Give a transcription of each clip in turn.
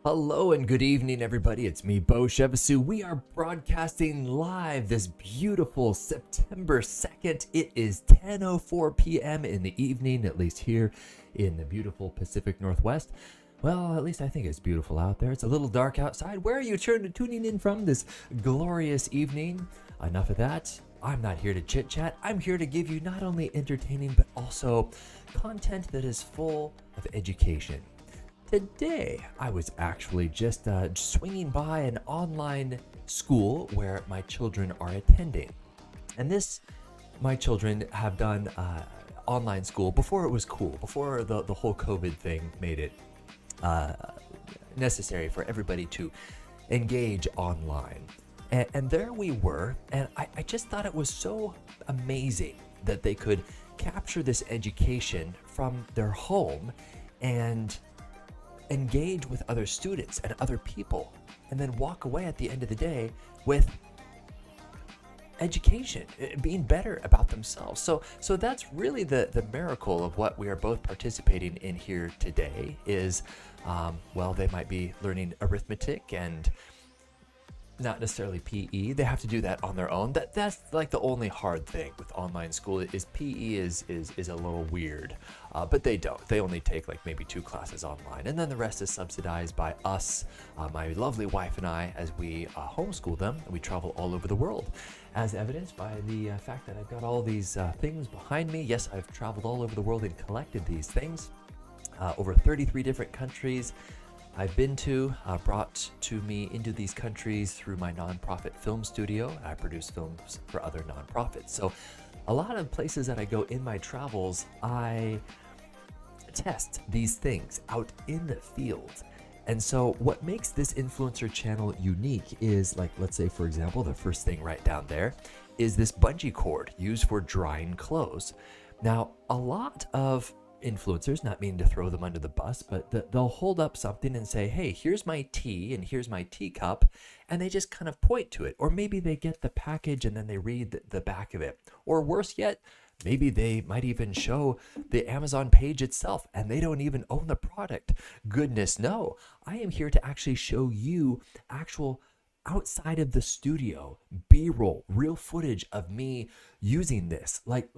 Hello and good evening, everybody. It's me, Bo Shevasu. We are broadcasting live this beautiful September 2nd. It is 10:04 p.m. in the evening, at least here in the beautiful Pacific Northwest. Well, at least I think it's beautiful out there. It's a little dark outside. Where are you tuning in from this glorious evening? Enough of that. I'm not here to chit chat. I'm here to give you not only entertaining, but also content that is full of education. Today, I was actually just swinging by an online school where my children are attending. And my children have done online school before it was cool, before the whole COVID thing made it necessary for everybody to engage online. And there we were, and I just thought it was so amazing that they could capture this education from their home and engage with other students and other people, and then walk away at the end of the day with education, being better about themselves. So that's really the miracle of what we are both participating in here today is, they might be learning arithmetic and not necessarily PE. They have to do that on their own. That's like the only hard thing with online school is PE is a little weird, but they don't. They only take like maybe 2 classes online, and then the rest is subsidized by us, my lovely wife and I, as we homeschool them. And we travel all over the world, as evidenced by the fact that I've got all these things behind me. Yes, I've traveled all over the world and collected these things, over 33 different countries. I've been brought to me into these countries through my nonprofit film studio. I produce films for other nonprofits. So a lot of places that I go in my travels, I test these things out in the field. And so what makes this influencer channel unique is, like, let's say, for example, the first thing right down there is this bungee cord used for drying clothes. Now, a lot of influencers, not meaning to throw them under the bus, but they'll hold up something and say, hey, here's my tea and here's my teacup, and they just kind of point to it. Or maybe they get the package and then they read the back of it. Or worse yet, maybe they might even show the Amazon page itself and they don't even own the product. Goodness no, I am here to actually show you actual outside of the studio B-roll, real footage of me using this, like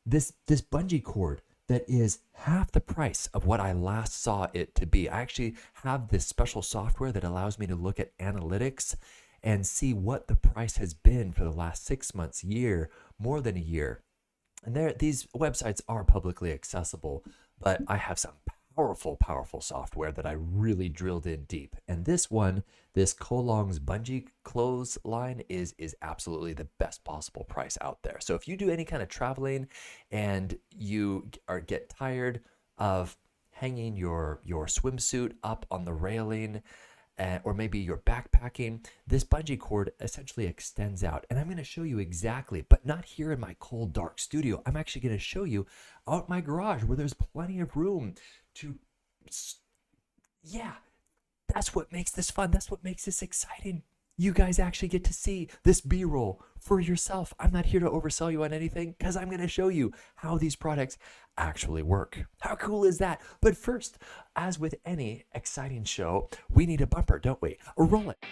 this bungee cord that is half the price of what I last saw it to be. I actually have this special software that allows me to look at analytics and see what the price has been for the last 6 months, year, more than a year. And these websites are publicly accessible, but I have some powerful software that I really drilled in deep. And this one, this Kolong's bungee clothesline is absolutely the best possible price out there. So if you do any kind of traveling and you get tired of hanging your swimsuit up on the railing, or maybe you're backpacking, this bungee cord essentially extends out. And I'm going to show you exactly, but not here in my cold, dark studio. I'm actually going to show you out my garage where there's plenty of room to, yeah, that's what makes this fun. That's what makes this exciting. You guys actually get to see this B-roll for yourself. I'm not here to oversell you on anything because I'm going to show you how these products actually work. How cool is that? But first, as with any exciting show, we need a bumper, don't we? Roll it.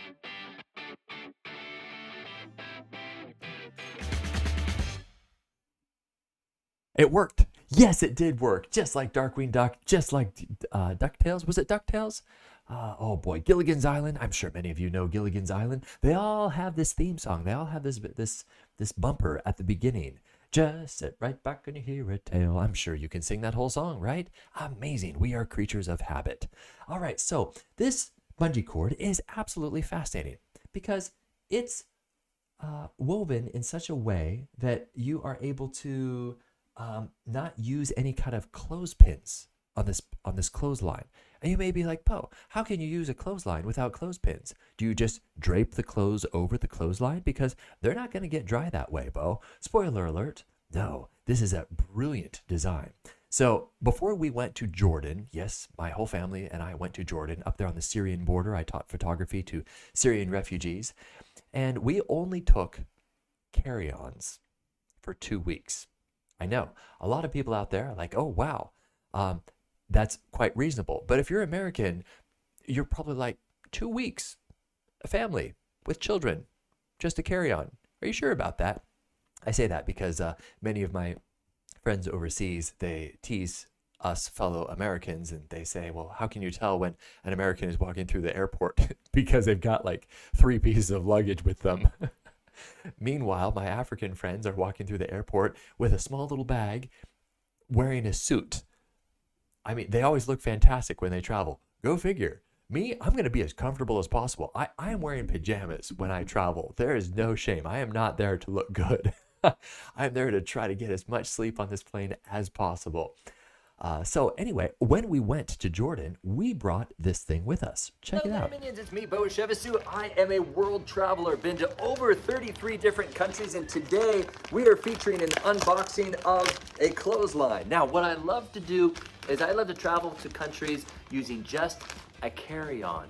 It worked. Yes, it did work. Just like Darkwing Duck, just like DuckTales. Was it DuckTales? Oh boy, Gilligan's Island. I'm sure many of you know Gilligan's Island. They all have this theme song. They all have this bumper at the beginning. Just sit right back and you hear a tale. I'm sure you can sing that whole song, right? Amazing. We are creatures of habit. All right, so this bungee cord is absolutely fascinating because it's woven in such a way that you are able to not use any kind of clothespins on this clothesline. And you may be like, Bo, how can you use a clothesline without clothespins? Do you just drape the clothes over the clothesline? Because they're not going to get dry that way, Bo. Spoiler alert. No, this is a brilliant design. So before we went to Jordan, yes, my whole family and I went to Jordan, up there on the Syrian border. I taught photography to Syrian refugees, and we only took carry-ons for 2 weeks. I know a lot of people out there are like, oh, wow, that's quite reasonable. But if you're American, you're probably like 2 weeks, a family with children, just to carry on. Are you sure about that? I say that because many of my friends overseas, they tease us fellow Americans and they say, well, how can you tell when an American is walking through the airport because they've got like 3 pieces of luggage with them? Meanwhile, my African friends are walking through the airport with a small little bag wearing a suit. I mean, they always look fantastic when they travel. Go figure. Me, I'm going to be as comfortable as possible. I am wearing pajamas when I travel. There is no shame. I am not there to look good. I'm there to try to get as much sleep on this plane as possible. So anyway, when we went to Jordan, we brought this thing with us. Check it out. Hello, minions. It's me, Bo Shevisu. I am a world traveler, been to over 33 different countries, and today we are featuring an unboxing of a clothesline. Now, what I love to do is I love to travel to countries using just a carry-on.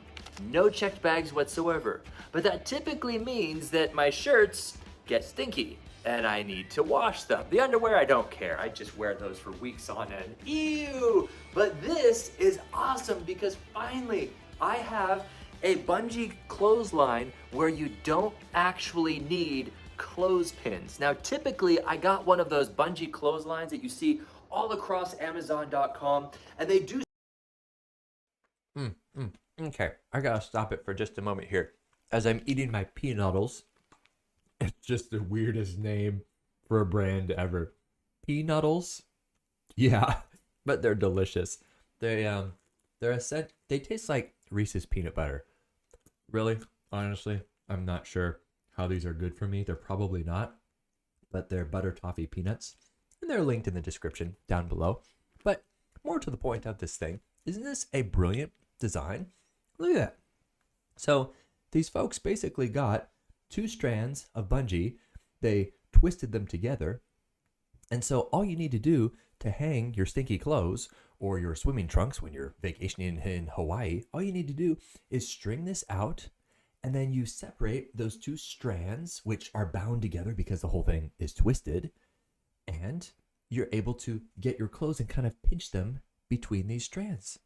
No checked bags whatsoever. But that typically means that my shirts get stinky and I need to wash them. The underwear, I don't care. I just wear those for weeks on end. Ew! But this is awesome because finally I have a bungee clothesline where you don't actually need clothespins. Now, typically I got one of those bungee clotheslines that you see all across Amazon.com, and they do. Okay, I gotta stop it for just a moment here. As I'm eating my pea noodles, it's just the weirdest name for a brand ever. Pea noodles? Yeah, but they're delicious. They taste like Reese's peanut butter. Really, honestly, I'm not sure how these are good for me. They're probably not, but they're butter toffee peanuts, and they're linked in the description down below. But more to the point of this thing, isn't this a brilliant design? Look at that. So these folks basically got 2 strands of bungee, they twisted them together, and so all you need to do to hang your stinky clothes or your swimming trunks when you're vacationing in Hawaii, all you need to do is string this out, and then you separate those 2 strands, which are bound together because the whole thing is twisted, and you're able to get your clothes and kind of pinch them between these strands.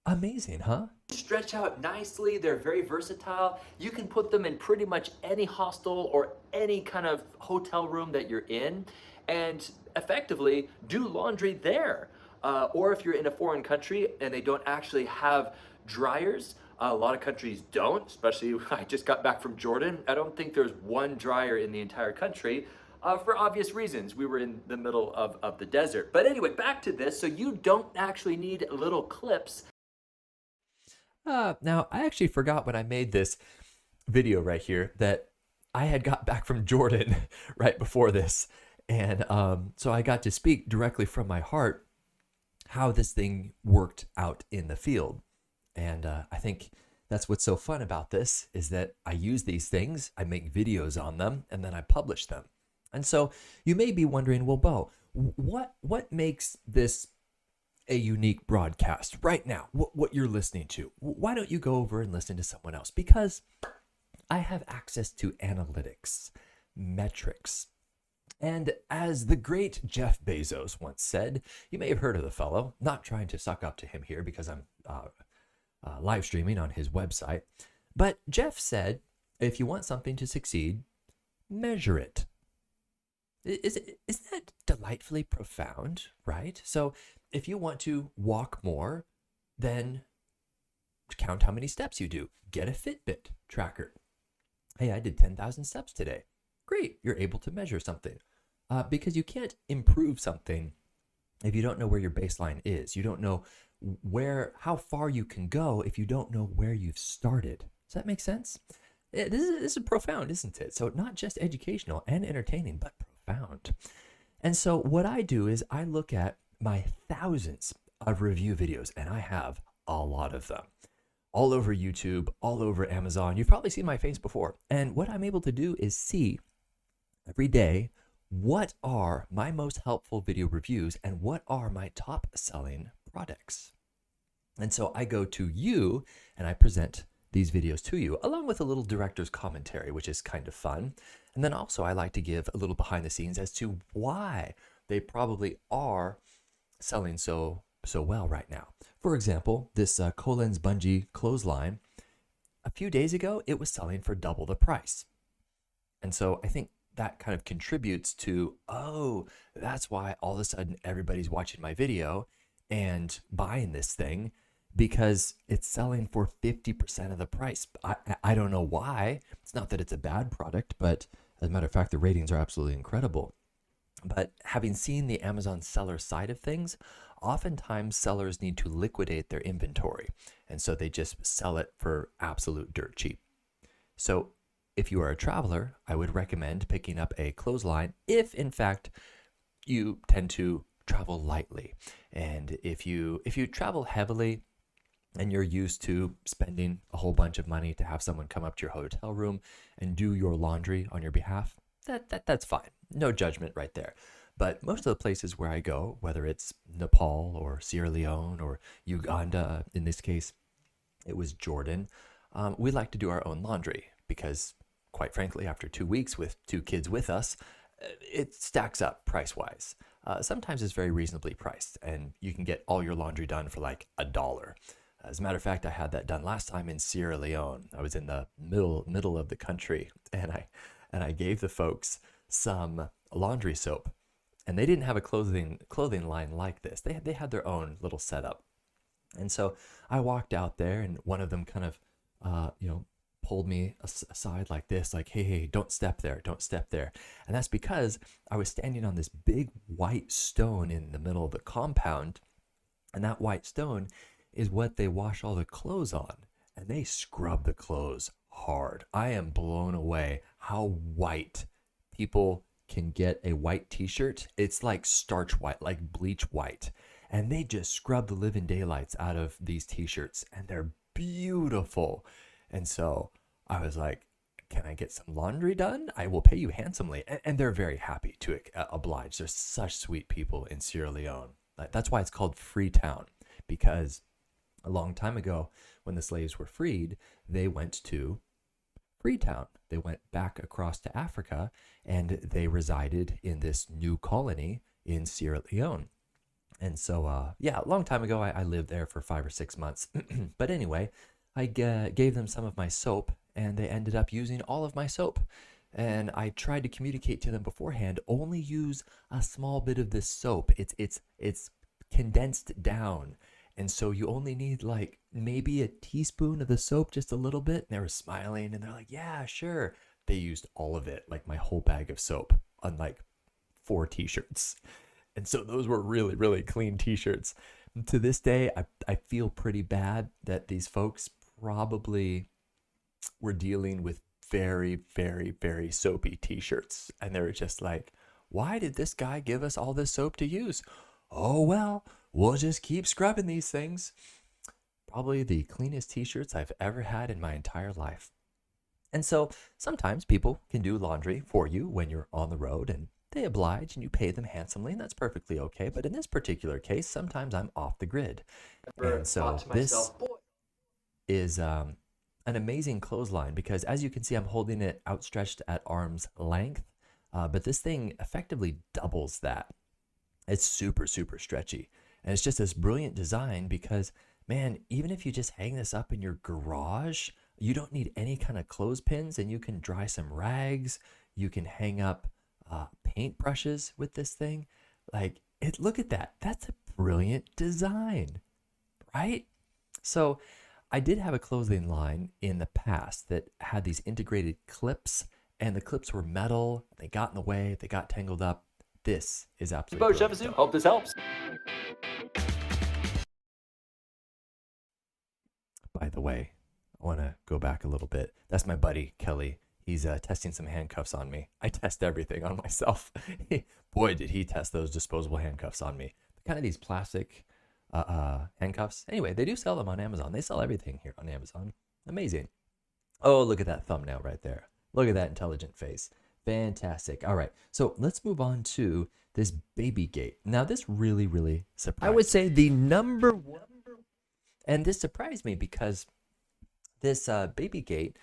Amazing, huh? Stretch out nicely. They're very versatile. You can put them in pretty much any hostel or any kind of hotel room that you're in and effectively do laundry there. Or if you're in a foreign country and they don't actually have dryers, a lot of countries don't, especially I just got back from Jordan. I don't think there's one dryer in the entire country. For obvious reasons. We were in the middle of the desert. But anyway, back to this. So you don't actually need little clips. Now, I actually forgot when I made this video right here that I had got back from Jordan right before this. And so I got to speak directly from my heart how this thing worked out in the field. And I think that's what's so fun about this is that I use these things, I make videos on them, and then I publish them. And so you may be wondering, well, Bo, what makes this a unique broadcast right now, what you're listening to? Why don't you go over and listen to someone else? Because I have access to analytics, metrics. And as the great Jeff Bezos once said, you may have heard of the fellow, not trying to suck up to him here because I'm live streaming on his website. But Jeff said, if you want something to succeed, measure it. Isn't that delightfully profound, right? So if you want to walk more, then count how many steps you do. Get a Fitbit tracker. Hey, I did 10,000 steps today. Great, you're able to measure something. Because you can't improve something if you don't know where your baseline is. You don't know how far you can go if you don't know where you've started. Does that make sense? This is profound, isn't it? So not just educational and entertaining, but profound. And so what I do is I look at my thousands of review videos, and I have a lot of them. All over YouTube, all over Amazon. You've probably seen my face before. And what I'm able to do is see every day what are my most helpful video reviews and what are my top selling products. And so I go to you and I present these videos to you, along with a little director's commentary, which is kind of fun. And then also I like to give a little behind the scenes as to why they probably are selling so so well right now. For example, this Colens Bungee clothesline, a few days ago, it was selling for double the price. And so I think that kind of contributes to, oh, that's why all of a sudden everybody's watching my video and buying this thing because it's selling for 50% of the price. I don't know why. It's not that it's a bad product, but as a matter of fact, the ratings are absolutely incredible. But having seen the Amazon seller side of things, oftentimes sellers need to liquidate their inventory. And so they just sell it for absolute dirt cheap. So if you are a traveler, I would recommend picking up a clothesline if, in fact, you tend to travel lightly. And if you travel heavily and you're used to spending a whole bunch of money to have someone come up to your hotel room and do your laundry on your behalf, that's fine. No judgment right there. But most of the places where I go, whether it's Nepal or Sierra Leone or Uganda, in this case, it was Jordan, we like to do our own laundry because, quite frankly, after 2 weeks with 2 kids with us, it stacks up price-wise. Sometimes it's very reasonably priced, and you can get all your laundry done for like $1. As a matter of fact, I had that done last time in Sierra Leone. I was in the middle of the country, and I gave the folks some laundry soap, and they didn't have a clothing line like this. They had their own little setup, and so I walked out there, and one of them kind of, pulled me aside like this, like, hey, don't step there, don't step there. And that's because I was standing on this big white stone in the middle of the compound, and that white stone is what they wash all the clothes on, and they scrub the clothes hard. I am blown away how white people can get a white t-shirt. It's like starch white, like bleach white, and they just scrub the living daylights out of these t-shirts, and they're beautiful. And so I was like, can I get some laundry done? I will pay you handsomely. And they're very happy to oblige. They're such sweet people in Sierra Leone. That's why it's called Freetown, because a long time ago, when the slaves were freed, they went to Freetown. They went back across to Africa, and they resided in this new colony in Sierra Leone. And so, a long time ago, I lived there for 5 or 6 months. But anyway, I gave them some of my soap, and they ended up using all of my soap. And I tried to communicate to them beforehand, only use a small bit of this soap. It's condensed down. And so you only need like maybe a teaspoon of the soap, just a little bit. And they were smiling, and they're like, yeah, sure. They used all of it, like my whole bag of soap, on like 4 t-shirts. And so those were really, really clean t-shirts. To this day, I feel pretty bad that these folks probably were dealing with very, very, very soapy t-shirts. And they were just like, why did this guy give us all this soap to use? Oh, well, we'll just keep scrubbing these things. Probably the cleanest t-shirts I've ever had in my entire life. And so sometimes people can do laundry for you when you're on the road, and they oblige and you pay them handsomely, and that's perfectly okay. But in this particular case, sometimes I'm off the grid. And so this is an amazing clothesline because, as you can see, I'm holding it outstretched at arm's length, but this thing effectively doubles that. It's super, super stretchy. And it's just this brilliant design because, man, even if you just hang this up in your garage, you don't need any kind of clothespins, and you can dry some rags. You can hang up paint brushes with this thing. Look at that. That's a brilliant design, right? So I did have a clothing line in the past that had these integrated clips, and the clips were metal. They got in the way. They got tangled up. This is absolutely brilliant. Hope this helps. By the way, I want to go back a little bit. That's my buddy, Kelly. He's testing some handcuffs on me. I test everything on myself. Boy, did he test those disposable handcuffs on me. Kind of these plastic handcuffs. Anyway, they do sell them on Amazon. They sell everything here on Amazon. Amazing. Oh, look at that thumbnail right there. Look at that intelligent face. Fantastic. All right, so let's move on to this baby gate. Now, this really, really surprised me. I would say the number one, and this surprised me because this baby gate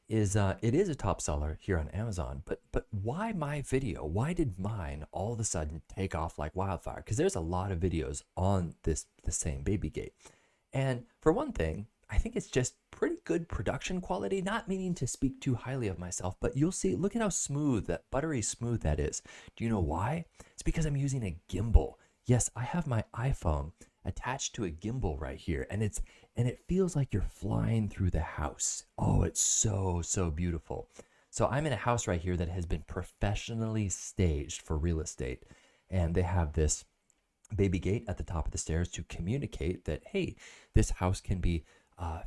is it is a top seller here on Amazon, but why my video? Why did mine all of a sudden take off like wildfire? Because there's a lot of videos on the same baby gate. And for one thing, I think it's just pretty good production quality, not meaning to speak too highly of myself, but you'll see, look at how smooth, that buttery smooth that is. Do you know why? It's because I'm using a gimbal. Yes, I have my iPhone attached to a gimbal right here, and it feels like you're flying through the house. Oh, it's so beautiful. So I'm in a house right here that has been professionally staged for real estate, and they have this baby gate at the top of the stairs to communicate that, hey, this house can be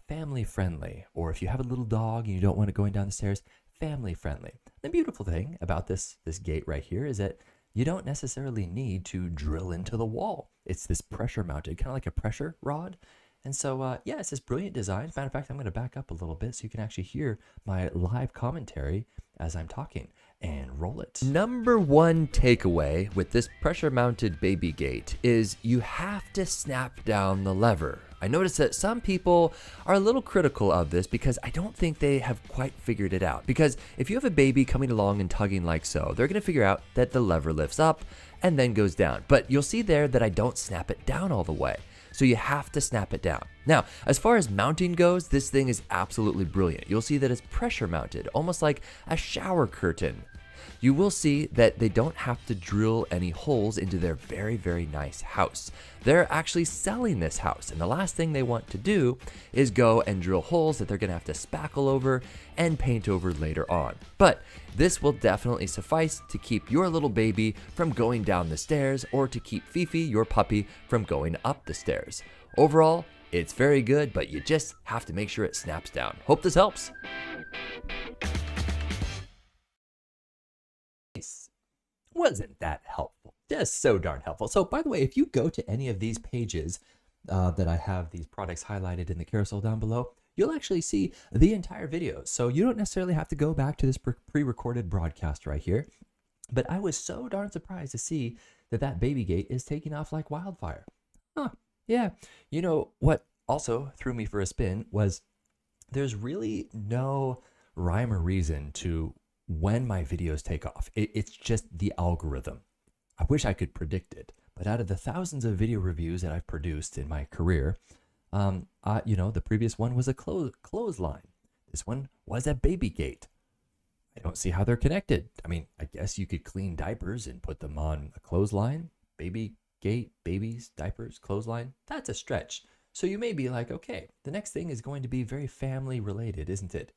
family friendly, or if you have a little dog and you don't want it going down the stairs, family friendly. The beautiful thing about this gate right here is that you don't necessarily need to drill into the wall. It's this pressure mounted, kind of like a pressure rod. And so, yeah, it's this brilliant design. As a matter of fact, I'm going to back up a little bit so you can actually hear my live commentary as I'm talking, and roll it. Number one takeaway with this pressure mounted baby gate is you have to snap down the lever. I noticed that some people are a little critical of this because I don't think they have quite figured it out. Because if you have a baby coming along and tugging like so, they're going to figure out that the lever lifts up and then goes down. But you'll see there that I don't snap it down all the way. So you have to snap it down. Now, as far as mounting goes, this thing is absolutely brilliant. You'll see that it's pressure mounted, almost like a shower curtain. You will see that they don't have to drill any holes into their very nice house. They're actually selling this house, and the last thing they want to do is go and drill holes that they're going to have to spackle over and paint over later on. But this will definitely suffice to keep your little baby from going down the stairs, or to keep Fifi, your puppy, from going up the stairs. Overall, it's very good, but you just have to make sure it snaps down. Hope this helps. Wasn't that helpful? Just so darn helpful. So, by the way, if you go to any of these pages that I have these products highlighted in the carousel down below, you'll actually see the entire video. So you don't necessarily have to go back to this pre-recorded broadcast right here. But I was so darn surprised to see that baby gate is taking off like wildfire. Huh, yeah. You know what also threw me for a spin was there's really no rhyme or reason to when my videos take off. It's just the algorithm. I wish I could predict it, but out of the thousands of video reviews that I've produced in my career, the previous one was a clothesline. This one was a baby gate. I don't see how they're connected. I mean, I guess you could clean diapers and put them on a clothesline. Baby gate, babies, diapers, clothesline. That's a stretch. So you may be like, okay, the next thing is going to be very family related, isn't it?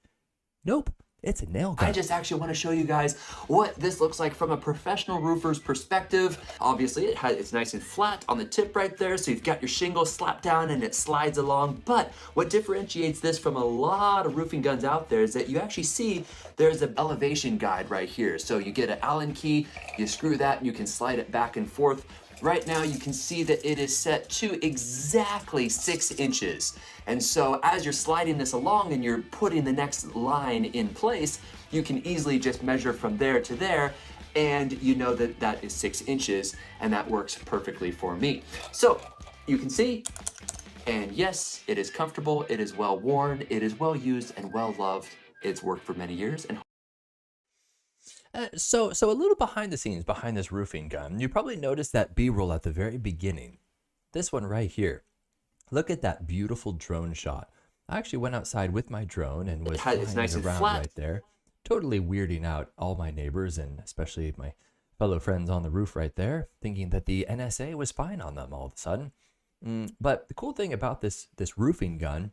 Nope. It's a nail gun. I just actually want to show you guys what this looks like from a professional roofer's perspective. Obviously, it's nice and flat on the tip right there, so you've got your shingle slapped down and it slides along. But what differentiates this from a lot of roofing guns out there is that you actually see there's an elevation guide right here. So you get an Allen key, you screw that, and you can slide it back and forth. Right now you can see that it is set to exactly 6 inches. And so as you're sliding this along and you're putting the next line in place, you can easily just measure from there to there, and you know that that is 6 inches, and that works perfectly for me. So you can see, and yes, it is comfortable, it is well worn, it is well used and well loved. It's worked for many years. And So a little behind the scenes behind this roofing gun, you probably noticed that B-roll at the very beginning. This one right here. Look at that beautiful drone shot. I actually went outside with my drone and was flying nice it around right there, totally weirding out all my neighbors and especially my fellow friends on the roof right there, thinking that the NSA was spying on them all of a sudden. But the cool thing about this roofing gun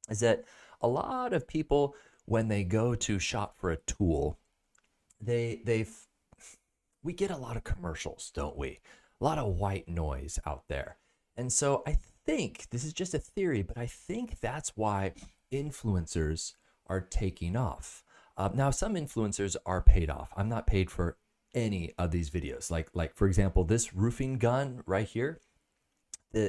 is that a lot of people, when they go to shop for a tool, we get a lot of commercials, don't we? A lot of white noise out there. And so I think, this is just a theory, but I think that's why influencers are taking off. Now, some influencers are paid off. I'm not paid for any of these videos. Like for example, this roofing gun right here,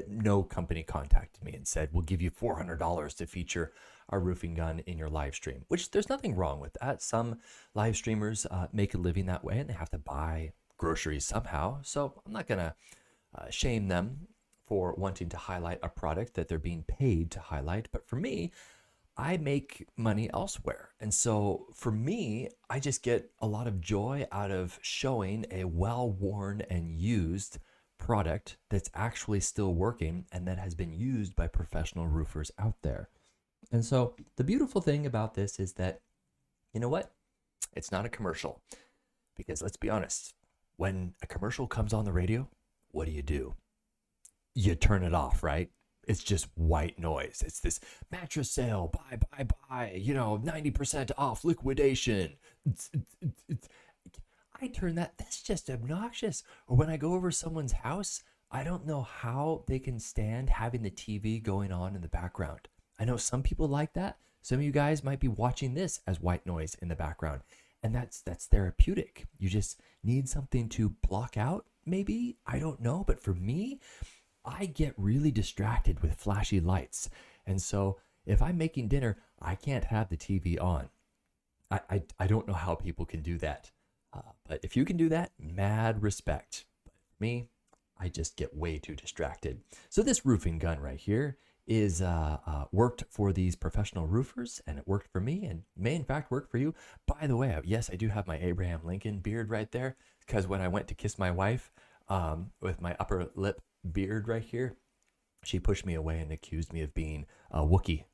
no company contacted me and said, we'll give you $400 to feature our roofing gun in your live stream, which there's nothing wrong with that. Some live streamers make a living that way and they have to buy groceries somehow. So I'm not going to shame them for wanting to highlight a product that they're being paid to highlight. But for me, I make money elsewhere. And so for me, I just get a lot of joy out of showing a well worn and used product that's actually still working and that has been used by professional roofers out there. And so the beautiful thing about this is that, you know what? It's not a commercial. Because let's be honest, when a commercial comes on the radio, what do? You turn it off, right? It's just white noise. It's this mattress sale, buy, 90% off liquidation. I turn that's just obnoxious. Or when I go over someone's house, I don't know how they can stand having the TV going on in the background. I know some people like that. Some of you guys might be watching this as white noise in the background. And that's therapeutic. You just need something to block out, maybe. I don't know. But for me, I get really distracted with flashy lights. And so if I'm making dinner, I can't have the TV on. I don't know how people can do that. But if you can do that, mad respect. But for me, I just get way too distracted. So this roofing gun right here is worked for these professional roofers, and it worked for me and may in fact work for you. By the way, yes, I do have my Abraham Lincoln beard right there, because when I went to kiss my wife with my upper lip beard right here, she pushed me away and accused me of being a Wookiee.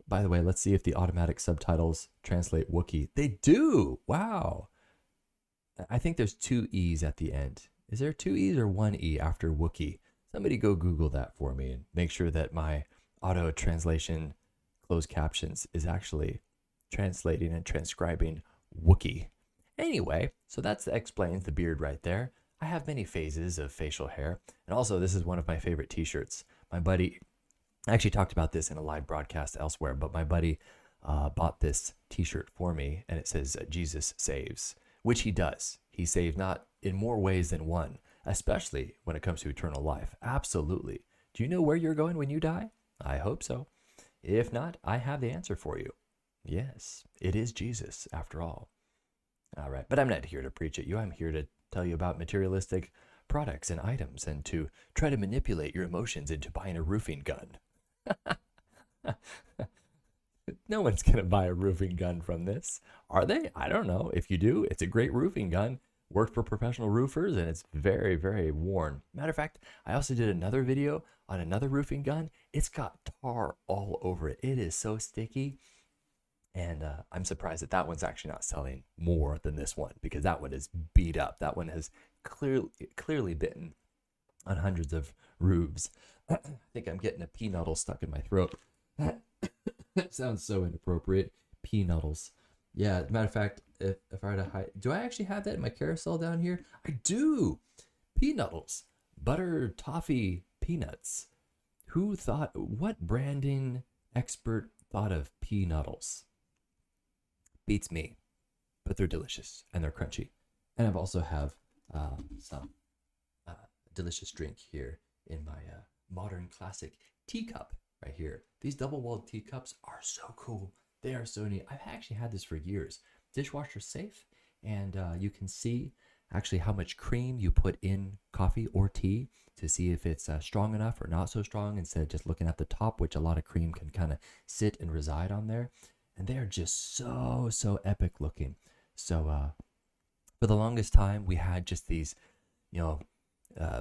By the way, let's see if the automatic subtitles translate Wookiee. They do. Wow. I think there's 2 E's at the end. Is there 2 E's or 1 E after Wookiee? Somebody go Google that for me and make sure that my auto translation closed captions is actually translating and transcribing Wookiee. Anyway, so that explains the beard right there. I have many phases of facial hair. And also, this is one of my favorite t-shirts. My buddy, I actually talked about this in a live broadcast elsewhere, but my buddy bought this t-shirt for me, and it says, Jesus saves, which he does. He saves not in more ways than one, especially when it comes to eternal life. Absolutely. Do you know where you're going when you die? I hope so. If not, I have the answer for you. Yes, it is Jesus after all. All right, but I'm not here to preach at you. I'm here to tell you about materialistic products and items and to try to manipulate your emotions into buying a roofing gun. No one's going to buy a roofing gun from this, are they? I don't know. If you do, it's a great roofing gun. Worked for professional roofers, and it's very, very worn. Matter of fact, I also did another video on another roofing gun. It's got tar all over it. It is so sticky. And I'm surprised that that one's actually not selling more than this one, because that one is beat up. That one has clearly bitten on hundreds of roofs. I think I'm getting a pea nuddle stuck in my throat. That sounds so inappropriate. Pea nuddles. Yeah, as a matter of fact, if I were to hide, do I actually have that in my carousel down here? I do. Pea nuddles, butter toffee peanuts. What branding expert thought of pea nuddles? Beats me, but they're delicious and they're crunchy. And I've also have some delicious drink here in my modern classic teacup right here. These double-walled teacups are so cool. They are so neat. I've actually had this for years. Dishwasher safe, and you can see actually how much cream you put in coffee or tea to see if it's strong enough or not so strong, instead of just looking at the top, which a lot of cream can kind of sit and reside on there. And they are just so epic looking. So for the longest time, we had just these,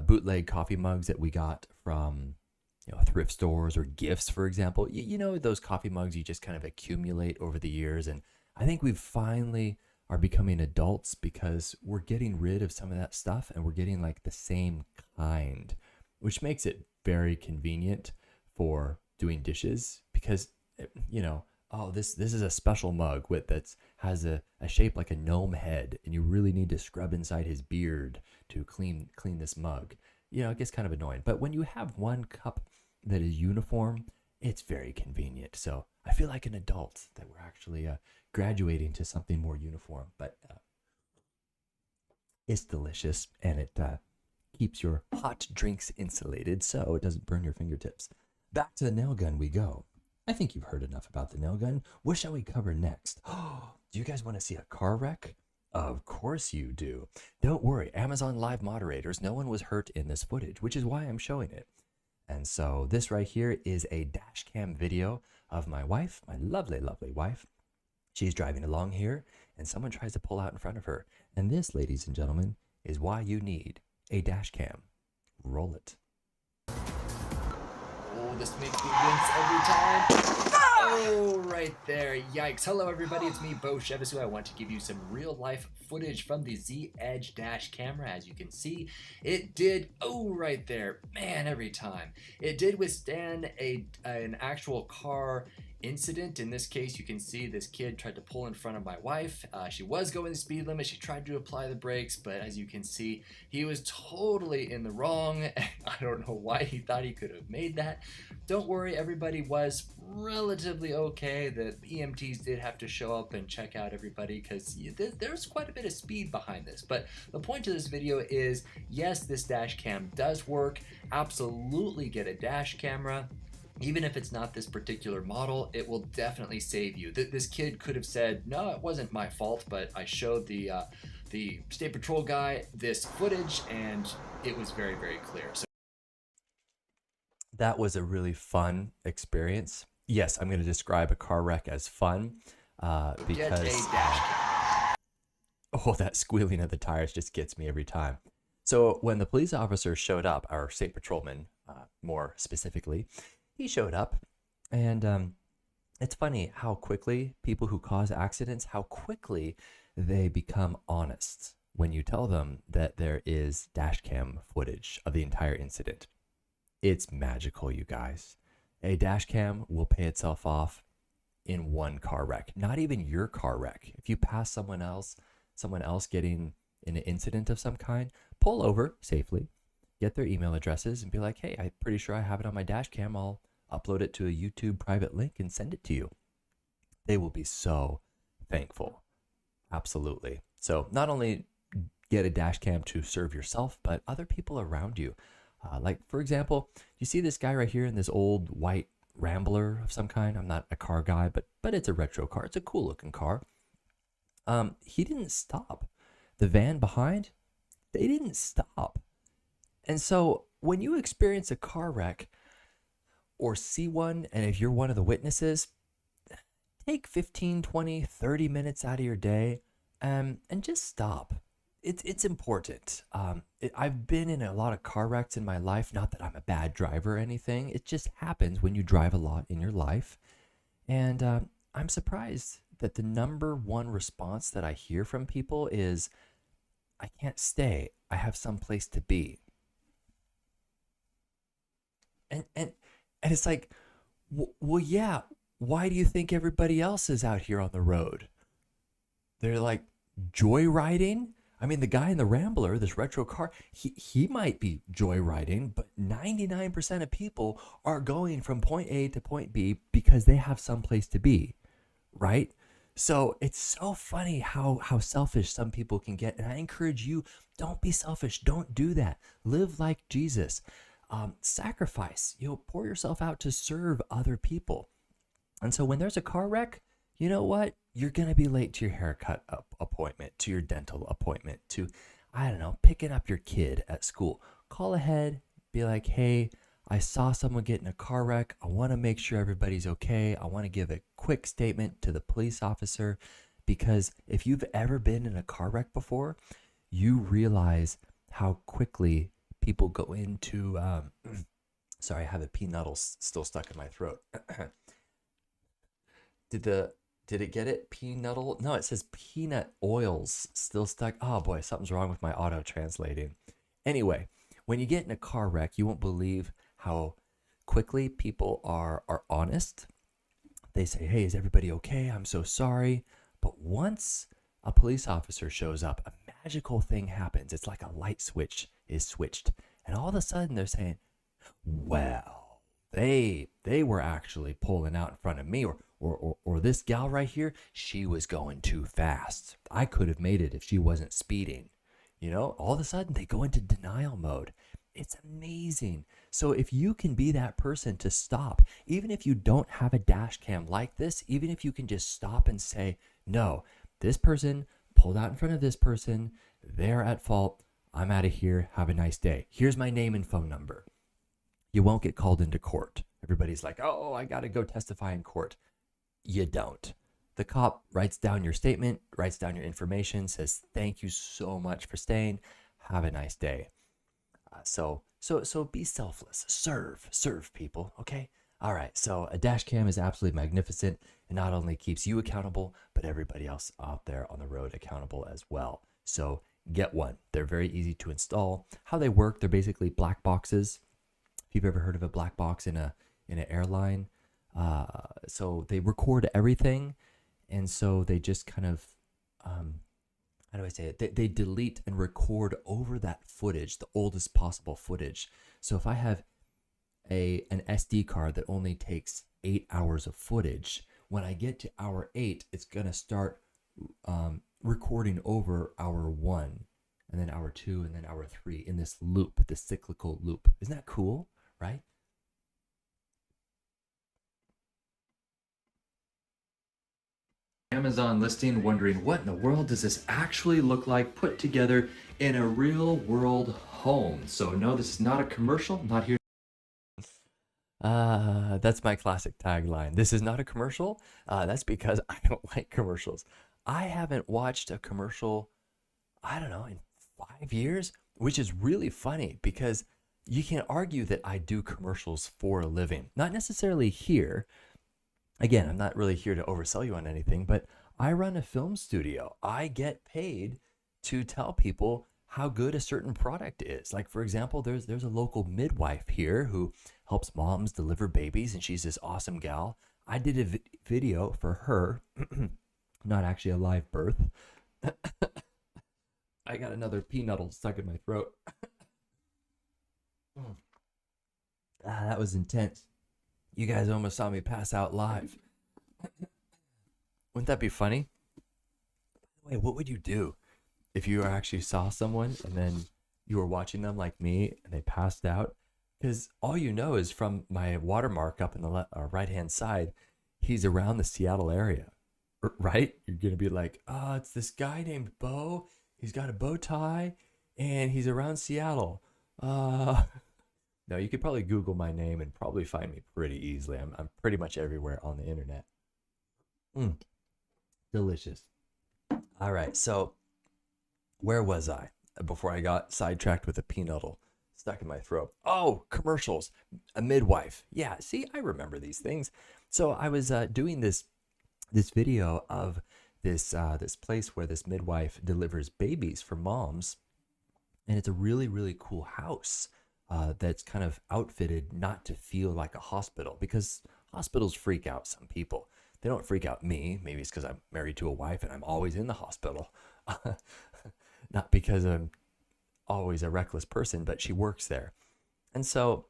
bootleg coffee mugs that we got from thrift stores or gifts, for example. You know, those coffee mugs you just kind of accumulate over the years. And I think we finally are becoming adults because we're getting rid of some of that stuff and we're getting like the same kind, which makes it very convenient for doing dishes because, oh, this is a special mug that has a shape like a gnome head, and you really need to scrub inside his beard to clean this mug. It gets kind of annoying. But when you have one cup that is uniform, it's very convenient. So I feel like an adult that we're actually graduating to something more uniform. But it's delicious, and it keeps your hot drinks insulated so it doesn't burn your fingertips. Back to the nail gun we go. I think you've heard enough about the nail gun. What shall we cover next? Oh, do you guys want to see a car wreck? Of course you do. Don't worry, Amazon Live moderators, no one was hurt in this footage, which is why I'm showing it. And so this right here is a dash cam video of my wife, my lovely, lovely wife. She's driving along here and someone tries to pull out in front of her. And this, ladies and gentlemen, is why you need a dash cam. Roll it. Oh, this makes me wince every time. Oh, right there. Yikes. Hello, everybody. It's me, Bo Shevisu. I want to give you some real-life footage from the Z Edge dash camera. As you can see, it did, right there. Man, every time. It did withstand an actual car incident. In this case, you can see this kid tried to pull in front of my wife. She was going the speed limit. She tried to apply the brakes, but as you can see, he was totally in the wrong. I don't know why he thought he could have made that. Don't worry, everybody was relatively okay. The EMTs did have to show up and check out everybody because there's quite a bit of speed behind this. But the point of this video is, yes, this dash cam does work. Absolutely get a dash camera. Even if it's not this particular model, it will definitely save you. This kid could have said, no, it wasn't my fault, but I showed the State Patrol guy this footage and it was very, very clear. So that was a really fun experience. Yes, I'm going to describe a car wreck as fun because get a dash cam. Oh, that squealing of the tires just gets me every time. So when the police officer showed up, our state patrolman, more specifically, he showed up, and it's funny how quickly people who cause accidents, how quickly they become honest when you tell them that there is dash cam footage of the entire incident. It's magical, you guys. A dash cam will pay itself off in one car wreck, not even your car wreck. If you pass someone else getting in an incident of some kind, pull over safely, get their email addresses and be like, hey, I'm pretty sure I have it on my dash cam. I'll upload it to a YouTube private link and send it to you. They will be so thankful. Absolutely. So not only get a dash cam to serve yourself, but other people around you. Like, for example, you see this guy right here in this old white Rambler of some kind. I'm not a car guy, but it's a retro car. It's a cool looking car. He didn't stop. The van behind, they didn't stop. And so when you experience a car wreck or see one, and if you're one of the witnesses, take 15, 20, 30 minutes out of your day and just stop. It's important. I've been in a lot of car wrecks in my life. Not that I'm a bad driver or anything. It just happens when you drive a lot in your life. And I'm surprised that the number one response that I hear from people is, I can't stay. I have some place to be. And it's like, well, yeah, why do you think everybody else is out here on the road? They're like joyriding. I mean, the guy in the Rambler, this retro car, he might be joyriding, but 99% of people are going from point A to point B because they have some place to be, right? So it's so funny how selfish some people can get. And I encourage you, don't be selfish. Don't do that. Live like Jesus. Sacrifice, pour yourself out to serve other people. And so when there's a car wreck, you know what? You're going to be late to your haircut appointment, to your dental appointment, to, I don't know, picking up your kid at school. Call ahead, be like, hey, I saw someone get in a car wreck. I want to make sure everybody's okay. I want to give a quick statement to the police officer, because if you've ever been in a car wreck before, you realize how quickly people go into, sorry, I have a peanut still stuck in my throat. Did it get it? Peanut? No, it says peanut oils still stuck. Oh boy, something's wrong with my auto translating. Anyway, when you get in a car wreck, you won't believe how quickly people are honest. They say, hey, is everybody okay? I'm so sorry. But once a police officer shows up, a magical thing happens. It's like a light switch is switched. And all of a sudden they're saying, well, they were actually pulling out in front of me, or this gal right here, she was going too fast. I could have made it if she wasn't speeding. All of a sudden they go into denial mode. It's amazing. So if you can be that person to stop, even if you don't have a dash cam like this, even if you can just stop and say, no, this person pulled out in front of this person, they're at fault. I'm out of here. Have a nice day. Here's my name and phone number. you won't get called into court. Everybody's like, oh, I got to go testify in court. You don't. The cop writes down your statement, writes down your information, says, thank you so much for staying. Have a nice day. So be selfless. Serve people. Okay. All right. So a dash cam is absolutely magnificent. It not only keeps you accountable, but everybody else out there on the road accountable as well. So get one. They're very easy to install. How they work, they're basically black boxes. If you've ever heard of a black box in an airline, so they record everything, and so they just kind of how do I say it? They delete and record over that footage, the oldest possible footage. So if I have an SD card that only takes 8 hours of footage, when I get to hour 8, it's gonna start recording over hour 1, and then hour 2, and then hour 3 in this loop, this cyclical loop. Isn't that cool, right? Amazon listing, wondering what in the world does this actually look like put together in a real world home. So no, this is not a commercial. Not here. That's my classic tagline. This is not a commercial. That's because I don't like commercials. I haven't watched a commercial, I don't know, in 5 years, which is really funny because you can argue that I do commercials for a living. Not necessarily here. Again, I'm not really here to oversell you on anything, but I run a film studio. I get paid to tell people how good a certain product is. Like, for example, there's a local midwife here who helps moms deliver babies, and she's this awesome gal. I did a video for her, not actually a live birth. I got another peanut stuck in my throat. That was intense. You guys almost saw me pass out live. Wouldn't that be funny? Wait, what would you do if you actually saw someone and then you were watching them like me and they passed out? Because all you know is from my watermark up in the right-hand side, he's around the Seattle area, right? You're going to be like, oh, it's this guy named Bo. He's got a bow tie and he's around Seattle. No, you could probably Google my name and probably find me pretty easily. I'm pretty much everywhere on the internet. Delicious. All right, so where was I before I got sidetracked with a peanut stuck in my throat? Oh, commercials, a midwife. Yeah, see, I remember these things. So I was doing this video of this place where this midwife delivers babies for moms, and it's a really, really cool house. That's kind of outfitted not to feel like a hospital, because hospitals freak out some people. They don't freak out me. Maybe it's because I'm married to a wife and I'm always in the hospital. Not because I'm always a reckless person, but she works there. And so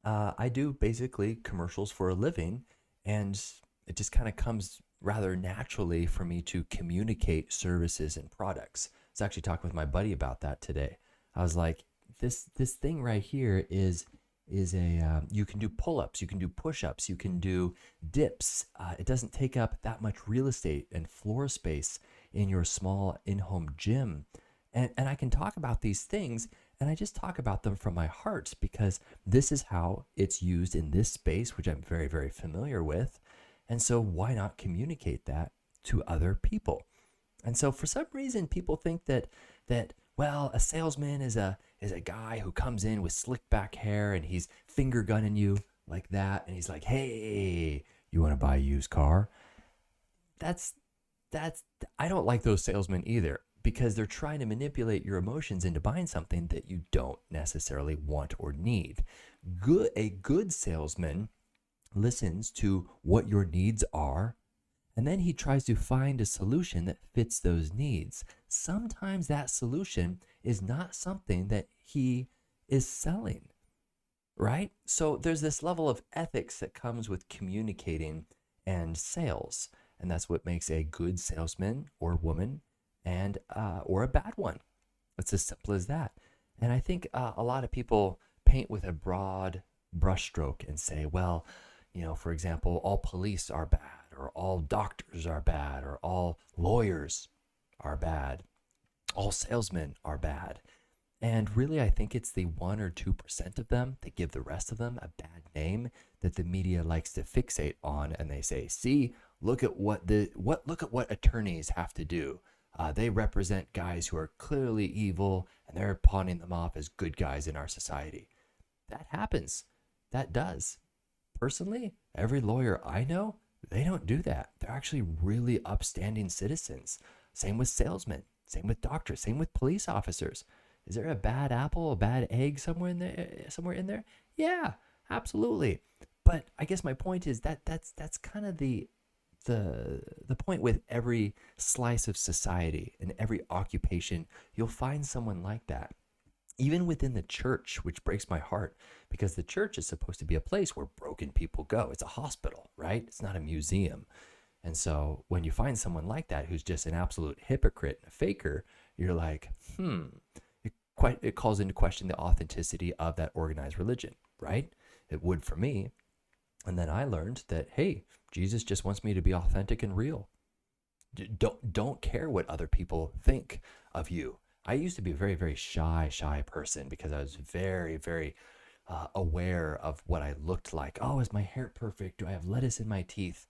I do basically commercials for a living, and it just kind of comes rather naturally for me to communicate services and products. I was actually talking with my buddy about that today. I was like, this thing right here is a you can do pull-ups, you can do push-ups, you can do dips. It doesn't take up that much real estate and floor space in your small in-home gym, and I can talk about these things, and I just talk about them from my heart because this is how it's used in this space, which I'm very, very familiar with. And so why not communicate that to other people? And so for some reason people think that well, a salesman is a guy who comes in with slick back hair and he's finger gunning you like that, and he's like, hey, you want to buy a used car? That's I don't like those salesmen either, because they're trying to manipulate your emotions into buying something that you don't necessarily want or need. A good salesman listens to what your needs are, and then he tries to find a solution that fits those needs. Sometimes that solution is not something that he is selling, right? So there's this level of ethics that comes with communicating and sales, and that's what makes a good salesman or woman and or a bad one. It's as simple as that. And I think a lot of people paint with a broad brushstroke and say, well, for example, all police are bad, or all doctors are bad, or all lawyers are bad, all salesmen are bad. And really, I think it's the 1 or 2% of them that give the rest of them a bad name that the media likes to fixate on. And they say, see, look at look at what attorneys have to do. They represent guys who are clearly evil, and they're pawning them off as good guys in our society. That happens. That does. Personally, every lawyer I know, they don't do that. They're actually really upstanding citizens. Same with salesmen, same with doctors, same with police officers. Is there a bad apple, a bad egg somewhere in there? Somewhere in there? Yeah, absolutely. But I guess my point is that's kind of the point with every slice of society and every occupation. You'll find someone like that. Even within the church, which breaks my heart, because the church is supposed to be a place where broken people go. It's a hospital, right? It's not a museum. And so when you find someone like that who's just an absolute hypocrite and a faker, you're like, it calls into question the authenticity of that organized religion, right? It would for me. And then I learned that, hey, Jesus just wants me to be authentic and real. Don't care what other people think of you. I used to be a very, very shy person because I was very, very aware of what I looked like. Oh, is my hair perfect? Do I have lettuce in my teeth?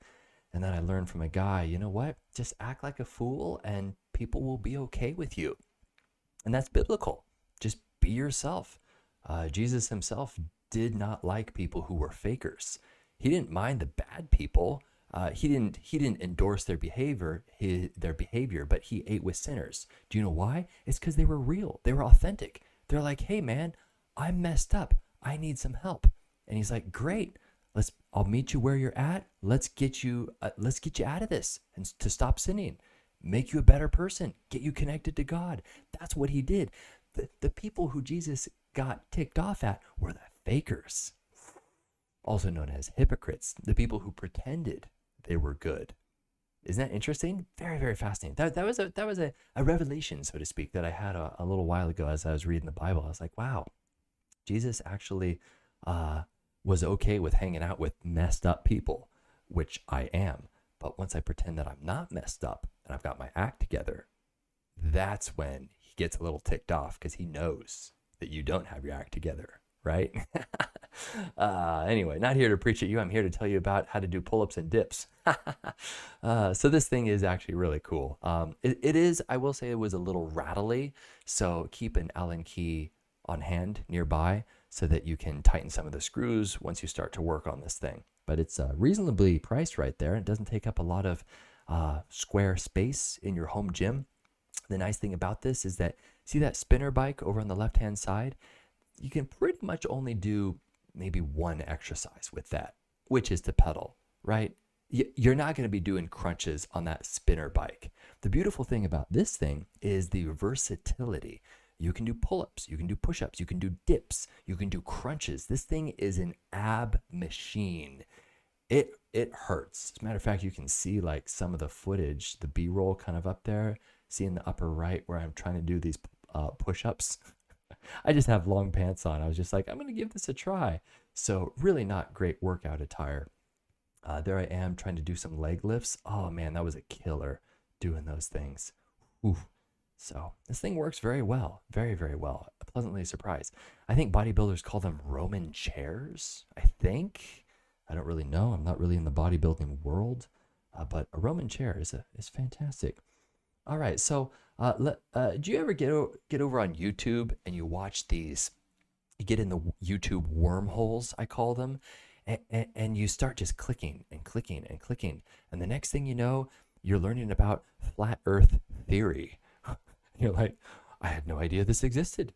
And then I learned from a guy, you know what? Just act like a fool and people will be okay with you. And that's biblical. Just be yourself. Jesus himself did not like people who were fakers. He didn't mind the bad people. He didn't endorse their behavior, but he ate with sinners. Do you know why? It's because they were real. They were authentic. They're like, hey man, I'm messed up. I need some help. And he's like, great. I'll meet you where you're at. Let's get you out of this and to stop sinning, make you a better person, get you connected to God. That's what he did. The people who Jesus got ticked off at were the fakers, also known as hypocrites, the people who pretended they were good. Isn't that interesting? Very, very fascinating. That was a revelation, so to speak, that I had a little while ago as I was reading the Bible. I was like, wow, Jesus actually was okay with hanging out with messed up people, which I am. But once I pretend that I'm not messed up and I've got my act together, that's when he gets a little ticked off because he knows that you don't have your act together, right? Anyway, not here to preach at you. I'm here to tell you about how to do pull-ups and dips. So this thing is actually really cool. It is, I will say it was a little rattly. So keep an Allen key on hand nearby so that you can tighten some of the screws once you start to work on this thing. But it's reasonably priced right there. It doesn't take up a lot of square space in your home gym. The nice thing about this is that, see that spinner bike over on the left-hand side? You can pretty much only do maybe one exercise with that, which is to pedal, right? You're not going to be doing crunches on that spinner bike. The beautiful thing about this thing is the versatility. You can do pull-ups, you can do push-ups, you can do dips, you can do crunches. This thing is an ab machine. It hurts. As a matter of fact, you can see like some of the footage, the B-roll kind of up there. See in the upper right where I'm trying to do these push-ups. I just have long pants on. I was just like, I'm going to give this a try. So really not great workout attire. There I am trying to do some leg lifts. Oh man, that was a killer doing those things. Oof. So this thing works very well, very, very well. Pleasantly surprised. I think bodybuilders call them Roman chairs, I think. I don't really know. I'm not really in the bodybuilding world, but a Roman chair is fantastic. All right, so do you ever get over on YouTube and you watch these, you get in the YouTube wormholes, I call them, and you start just clicking and clicking and clicking. And the next thing you know, you're learning about flat earth theory. You're like, I had no idea this existed.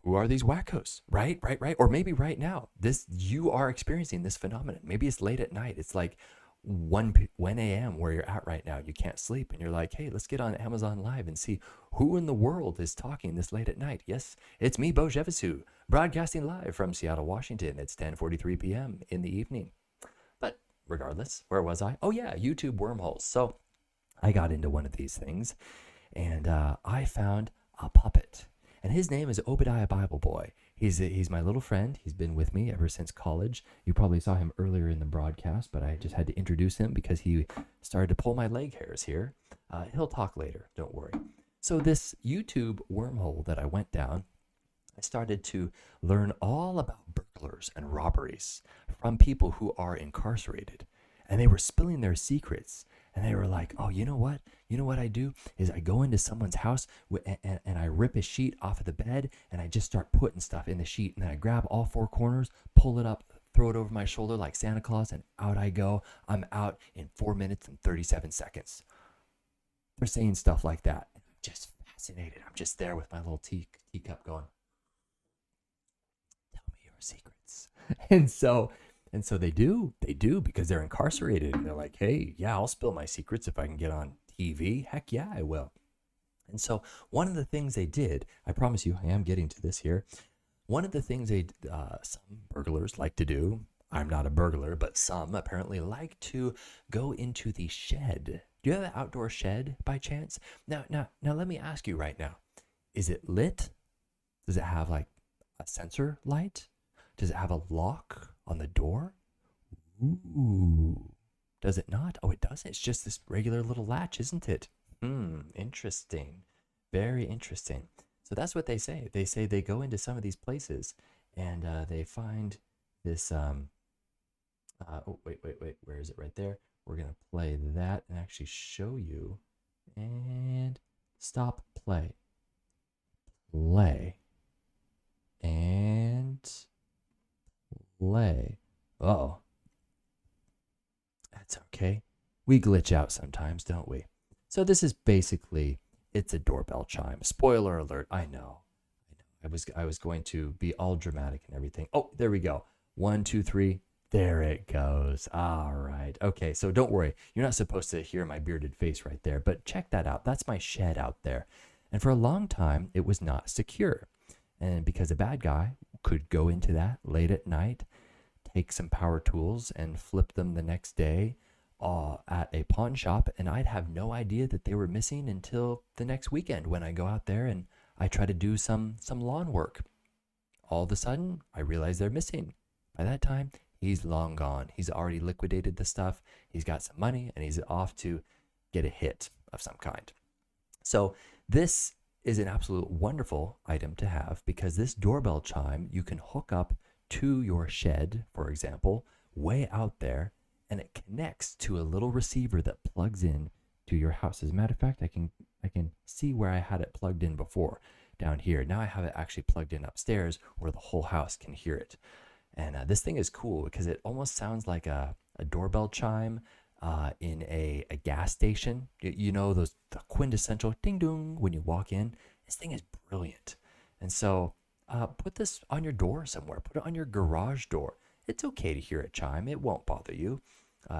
Who are these wackos? Right? Or maybe right now, you are experiencing this phenomenon. Maybe it's late at night. It's like 1 a.m. where you're at right now. You can't sleep. And you're like, hey, let's get on Amazon Live and see who in the world is talking this late at night. Yes, it's me, Bo Jevisu, broadcasting live from Seattle, Washington. It's 10:43 p.m. in the evening. But regardless, where was I? Oh yeah, YouTube wormholes. So I got into one of these things and I found a puppet. And his name is Obadiah Bible Boy. He's my little friend. He's been with me ever since college. You probably saw him earlier in the broadcast, but I just had to introduce him because he started to pull my leg hairs here. He'll talk later, don't worry. So this YouTube wormhole that I went down, I started to learn all about burglars and robberies from people who are incarcerated. And they were spilling their secrets. And they were like, oh, you know what? You know what I do is I go into someone's house and I rip a sheet off of the bed and I just start putting stuff in the sheet. And then I grab all four corners, pull it up, throw it over my shoulder like Santa Claus, and out I go. I'm out in 4 minutes and 37 seconds. They're saying stuff like that. I'm just fascinated. I'm just there with my little teacup going, tell me your secrets. And so they do because they're incarcerated and they're like, hey, yeah, I'll spill my secrets if I can get on TV. Heck yeah, I will. And so one of the things they did, I promise you, I am getting to this here. One of the things some burglars like to do, I'm not a burglar, but some apparently like to go into the shed. Do you have an outdoor shed by chance? Now, let me ask you right now, is it lit? Does it have like a sensor light? Does it have a lock on the door? Ooh. Does it not? Oh, it doesn't. It's just this regular little latch, isn't it? Interesting. Very interesting. So that's what they say. They say they go into some of these places and they find this. Oh, wait. Where is it? Right there. We're going to play that and actually show you. And stop play. Play. And play. Uh-oh. That's okay. We glitch out sometimes, don't we? So this is basically, it's a doorbell chime. Spoiler alert, I know. I was going to be all dramatic and everything. Oh, there we go. 1, 2, 3. There it goes. All right. Okay, so don't worry. You're not supposed to hear my bearded face right there, but check that out. That's my shed out there. And for a long time, it was not secure. And because a bad guy could go into that late at night, take some power tools and flip them the next day at a pawn shop, and I'd have no idea that they were missing until the next weekend when I go out there and I try to do some lawn work. All of a sudden, I realize they're missing. By that time, he's long gone. He's already liquidated the stuff. He's got some money, and he's off to get a hit of some kind. So this is an absolute wonderful item to have because this doorbell chime you can hook up to your shed, for example, way out there, and it connects to a little receiver that plugs in to your house. As a matter of fact, I can see where I had it plugged in before down here. Now I have it actually plugged in upstairs where the whole house can hear it. And this thing is cool because it almost sounds like a doorbell chime in a gas station. You know, the quintessential ding dong when you walk in. This thing is brilliant. And so put this on your door somewhere. Put it on your garage door. It's okay to hear it chime. It won't bother you.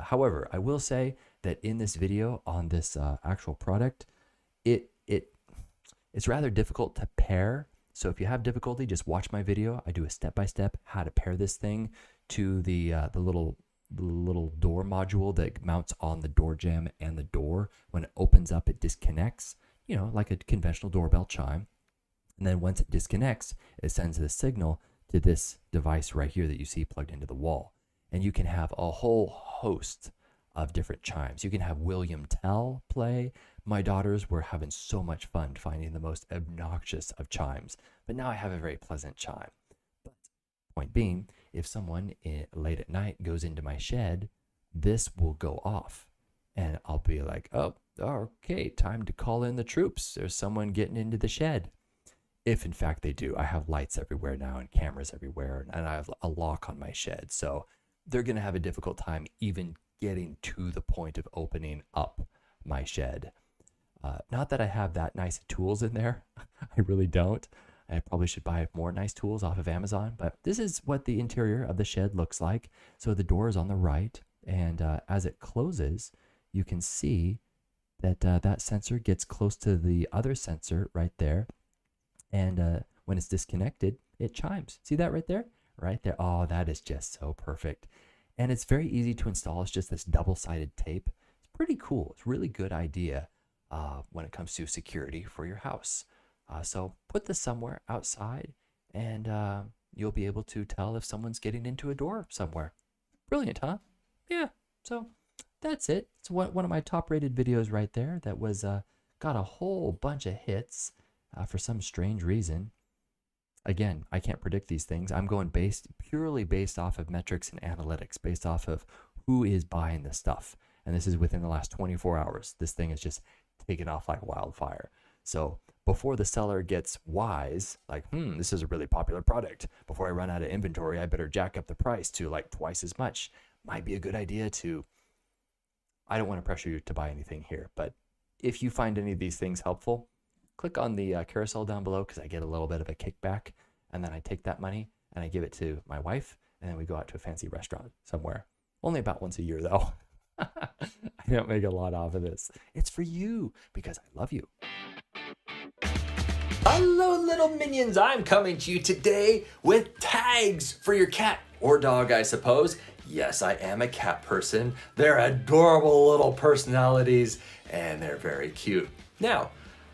However, I will say that in this video on this actual product, it's rather difficult to pair. So if you have difficulty, just watch my video. I do a step-by-step how to pair this thing to the little door module that mounts on the door jamb and the door. When it opens up, it disconnects, you know, like a conventional doorbell chime. And then once it disconnects, it sends the signal to this device right here that you see plugged into the wall. And you can have a whole host of different chimes. You can have William Tell play. My daughters were having so much fun finding the most obnoxious of chimes. But now I have a very pleasant chime. But point being, if someone late at night goes into my shed, this will go off. And I'll be like, oh, okay, time to call in the troops. There's someone getting into the shed. If in fact they do. I have lights everywhere now and cameras everywhere, and I have a lock on my shed. So they're going to have a difficult time even getting to the point of opening up my shed. Not that I have that nice tools in there. I really don't. I probably should buy more nice tools off of Amazon, but this is what the interior of the shed looks like. So the door is on the right, and as it closes, you can see that that sensor gets close to the other sensor right there. And when it's disconnected, it chimes. See that right there? Right there. Oh, that is just so perfect. And it's very easy to install. It's just this double-sided tape. It's pretty cool. It's a really good idea when it comes to security for your house. So put this somewhere outside, and you'll be able to tell if someone's getting into a door somewhere. Brilliant, huh? Yeah. So that's it. It's one of my top-rated videos right there that was got a whole bunch of hits for some strange reason. again, I can't predict these things. I'm going purely based off of metrics and analytics, based off of who is buying this stuff. And this is within the last 24 hours. This thing is just taken off like wildfire. So before the seller gets wise, like, this is a really popular product. Before I run out of inventory, I better jack up the price to like twice as much. Might be a good idea to, I don't want to pressure you to buy anything here, but if you find any of these things helpful, click on the carousel down below, because I get a little bit of a kickback, and then I take that money and I give it to my wife, and then we go out to a fancy restaurant somewhere. Only about once a year though. I don't make a lot off of this. It's for you because I love you. Hello, little minions. I'm coming to you today with tags for your cat or dog, I suppose. Yes, I am a cat person. They're adorable little personalities and they're very cute. Now,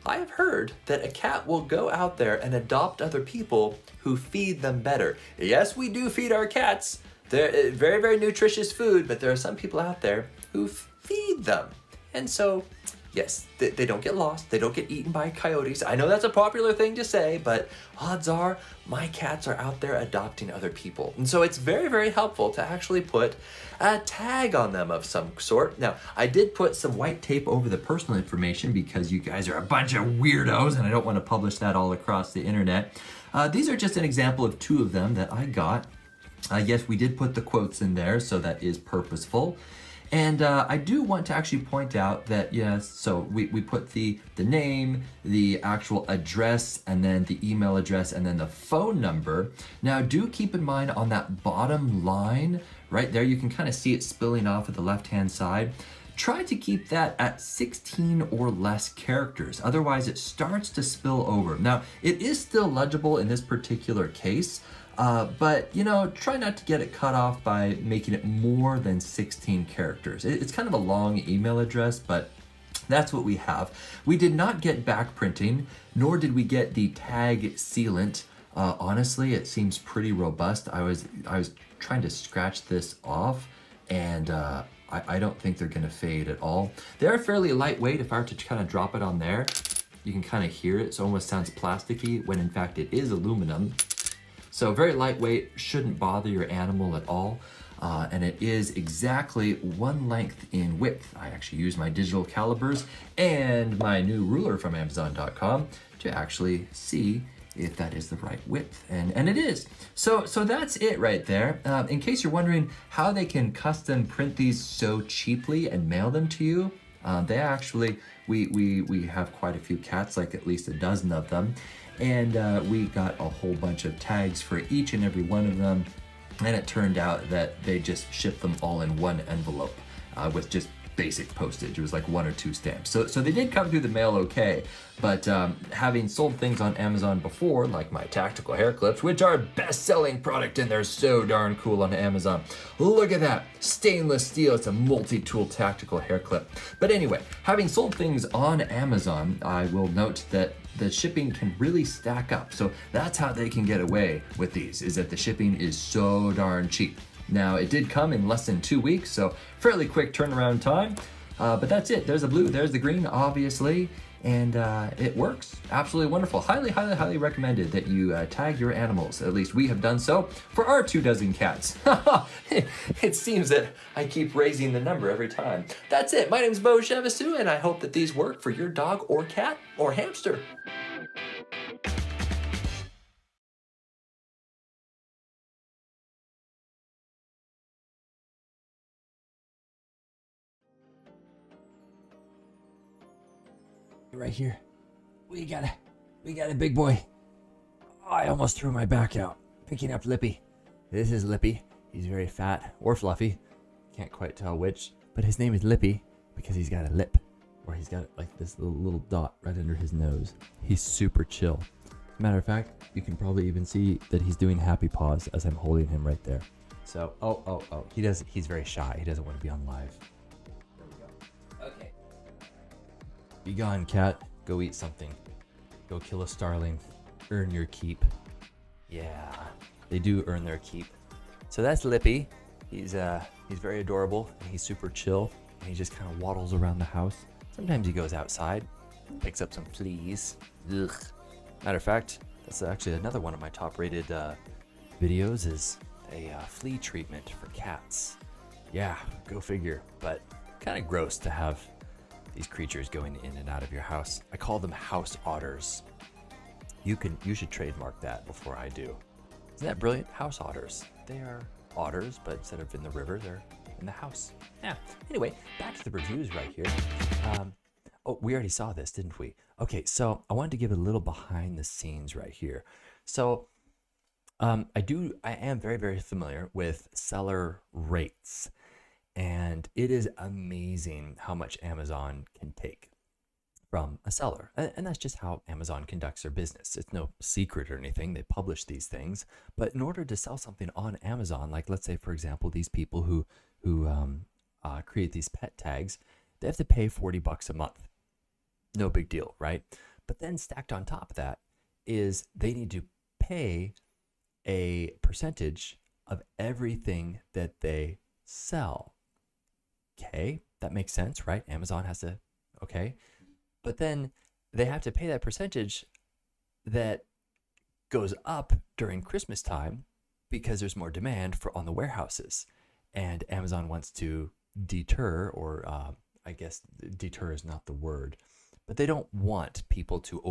I have heard that a cat will go out there and adopt other people who feed them better. Yes, we do feed our cats. They're very, very nutritious food, but there are some people out there who feed them. And so, yes, they don't get lost. They don't get eaten by coyotes. I know that's a popular thing to say, but odds are my cats are out there adopting other people. And so it's very, very helpful to actually put a tag on them of some sort. Now, I did put some white tape over the personal information because you guys are a bunch of weirdos and I don't want to publish that all across the internet. These are just an example of two of them that I got. Yes, we did put the quotes in there, so that is purposeful. And I do want to actually point out that, yes, so we put the name, the actual address, and then the email address, and then the phone number. Now, do keep in mind on that bottom line, right there, you can kind of see it spilling off at the left-hand side. Try to keep that at 16 or less characters. Otherwise, it starts to spill over. Now, it is still legible in this particular case, but, you know, try not to get it cut off by making it more than 16 characters. It's kind of a long email address, but that's what we have. We did not get back printing, nor did we get the tag sealant. Honestly, it seems pretty robust. I was trying to scratch this off, and I don't think they're gonna fade at all. They are fairly lightweight. If I were to kind of drop it on there, you can kind of hear it. So it almost sounds plasticky when in fact it is aluminum. So very lightweight, shouldn't bother your animal at all. And it is exactly one length in width. I actually use my digital calipers and my new ruler from Amazon.com to actually see if that is the right width, and it is. So that's it right there. In case you're wondering how they can custom print these so cheaply and mail them to you, they actually, we have quite a few cats, like at least a dozen of them, and we got a whole bunch of tags for each and every one of them, and it turned out that they just shipped them all in one envelope with just basic postage. It was like 1 or 2 stamps. So they did come through the mail okay, but having sold things on Amazon before, like my tactical hair clips, which are best-selling product and they're so darn cool on Amazon. Look at that, stainless steel. It's a multi-tool tactical hair clip. But anyway, having sold things on Amazon, I will note that the shipping can really stack up. So that's how they can get away with these, is that the shipping is so darn cheap. Now, it did come in less than 2 weeks, so fairly quick turnaround time, but that's it. There's the blue, there's the green, obviously, and it works. Absolutely wonderful. Highly, highly, highly recommended that you tag your animals. At least we have done so for our 24 cats. It seems that I keep raising the number every time. That's it. My name's Bo Chevasu, and I hope that these work for your dog or cat or hamster. Right here, we got a big boy. Oh, I almost threw my back out picking up Lippy. This is Lippy. He's very fat or fluffy, can't quite tell which, but his name is Lippy because he's got a lip, or he's got like this little dot right under his nose. He's super chill. As a matter of fact, you can probably even see that he's doing happy paws as I'm holding him right there. So he's very shy. He doesn't want to be on live. There we go. Okay. Be gone, cat. Go eat something. Go kill a starling. Earn your keep. Yeah, they do earn their keep. So that's Lippy. He's very adorable and he's super chill. And he just kind of waddles around the house. Sometimes he goes outside, picks up some fleas. Ugh. Matter of fact, That's actually another one of my top rated videos is a flea treatment for cats. Yeah, go figure. But kind of gross to have these creatures going in and out of your house. I call them house otters. You should trademark that before I do. Isn't that brilliant? House otters. They are otters, but instead of in the river, they're in the house. Yeah. Anyway, back to the reviews right here. Oh, we already saw this, didn't we? Okay, so I wanted to give a little behind the scenes right here. So I am very, very familiar with seller rates, and it is amazing how much Amazon can take from a seller. And that's just how Amazon conducts their business. It's no secret or anything. They publish these things. But in order to sell something on Amazon, like let's say, for example, these people who create these pet tags, they have to pay $40 a month. No big deal, right? But then stacked on top of that is they need to pay a percentage of everything that they sell. Okay, that makes sense, right? Amazon has to, okay. But then they have to pay that percentage that goes up during Christmas time because there's more demand on the warehouses. And Amazon wants to deter, or I guess deter is not the word, but they don't want people to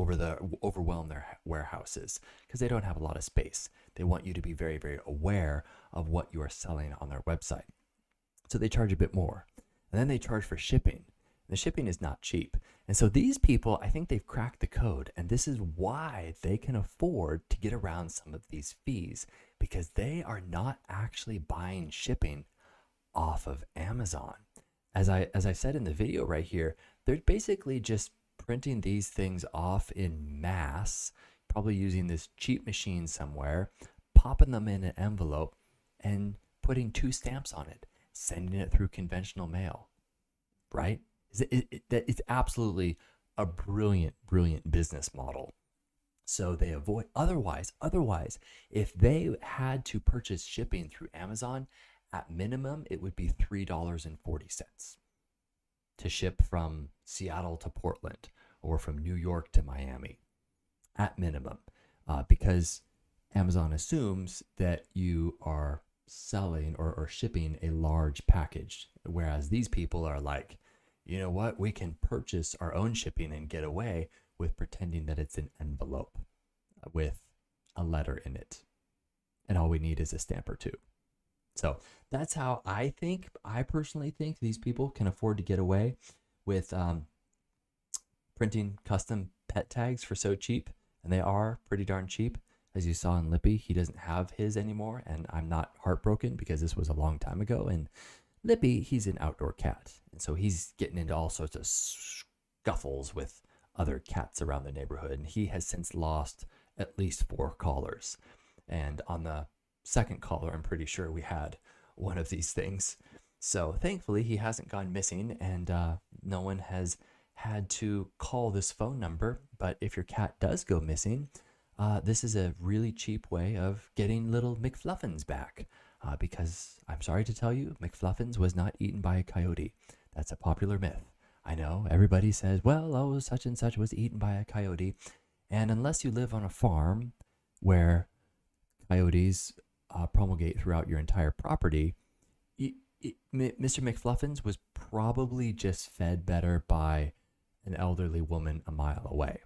overwhelm their warehouses because they don't have a lot of space. They want you to be very, very aware of what you are selling on their website. So they charge a bit more. And then they charge for shipping. The shipping is not cheap. And so these people, I think they've cracked the code. And this is why they can afford to get around some of these fees, because they are not actually buying shipping off of Amazon. As I said in the video right here, they're basically just printing these things off in mass, probably using this cheap machine somewhere, popping them in an envelope and putting 2 stamps on it, sending it through conventional mail, right? It's absolutely a brilliant, brilliant business model. So they avoid, otherwise, if they had to purchase shipping through Amazon, at minimum, it would be $3.40 to ship from Seattle to Portland or from New York to Miami at minimum, because Amazon assumes that you are selling or shipping a large package, whereas these people are like, you know what, we can purchase our own shipping and get away with pretending that it's an envelope with a letter in it, and all we need is a stamp or 2. So that's how I personally think these people can afford to get away with printing custom pet tags for so cheap. And they are pretty darn cheap. As you saw in Lippy, he doesn't have his anymore. And I'm not heartbroken because this was a long time ago. And Lippy, he's an outdoor cat. And so he's getting into all sorts of scuffles with other cats around the neighborhood. And he has since lost at least 4 collars. And on the second collar, I'm pretty sure we had one of these things. So thankfully he hasn't gone missing, and no one has had to call this phone number. But if your cat does go missing, this is a really cheap way of getting little McFluffins back, because I'm sorry to tell you, McFluffins was not eaten by a coyote. That's a popular myth. I know everybody says, well, oh, such and such was eaten by a coyote. And unless you live on a farm where coyotes promulgate throughout your entire property, Mr. McFluffins was probably just fed better by an elderly woman a mile away.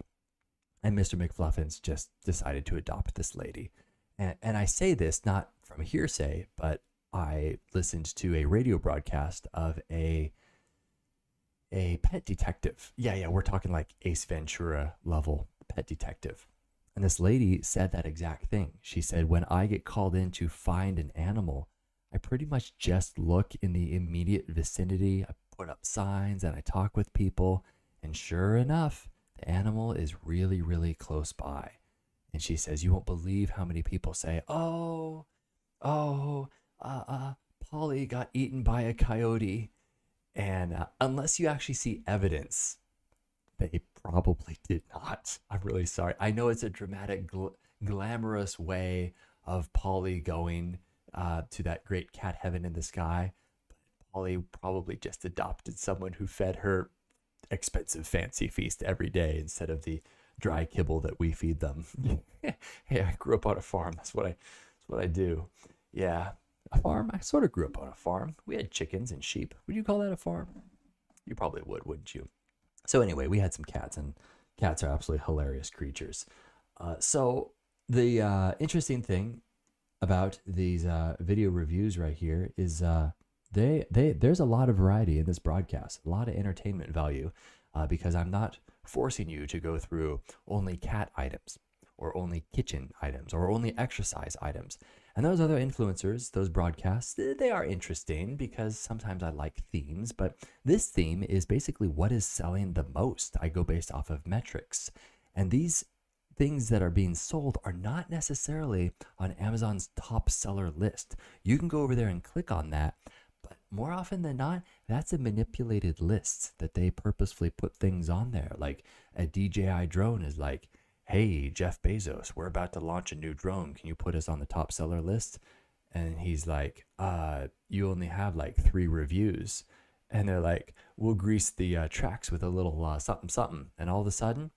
And Mr. McFluffins just decided to adopt this lady. And I say this not from hearsay, but I listened to a radio broadcast of a pet detective. Yeah, we're talking like Ace Ventura level pet detective. And this lady said that exact thing. She said, when I get called in to find an animal, I pretty much just look in the immediate vicinity. I put up signs and I talk with people. And sure enough, the animal is really, really close by. And she says, you won't believe how many people say, Polly got eaten by a coyote. And unless you actually see evidence, they probably did not. I'm really sorry. I know it's a dramatic, glamorous way of Polly going to that great cat heaven in the sky. But Polly probably just adopted someone who fed her expensive fancy feast every day instead of the dry kibble that we feed them. Hey, I grew up on a farm. That's what I do. Yeah, a farm. I sort of grew up on a farm. We had chickens and sheep. Would you call that a farm? You probably would, wouldn't you? So anyway, we had some cats, and cats are absolutely hilarious creatures. So the interesting thing about these video reviews right here is there's a lot of variety in this broadcast, a lot of entertainment value, because I'm not forcing you to go through only cat items or only kitchen items or only exercise items. And those other influencers, those broadcasts, they are interesting because sometimes I like themes, but this theme is basically what is selling the most. I go based off of metrics. And these things that are being sold are not necessarily on Amazon's top seller list. You can go over there and click on that, but more often than not, that's a manipulated list that they purposefully put things on there. Like a DJI drone is like, hey, Jeff Bezos, we're about to launch a new drone. Can you put us on the top seller list? And he's like, you only have like 3 reviews. And they're like, we'll grease the tracks with a little something, something. And all of a sudden,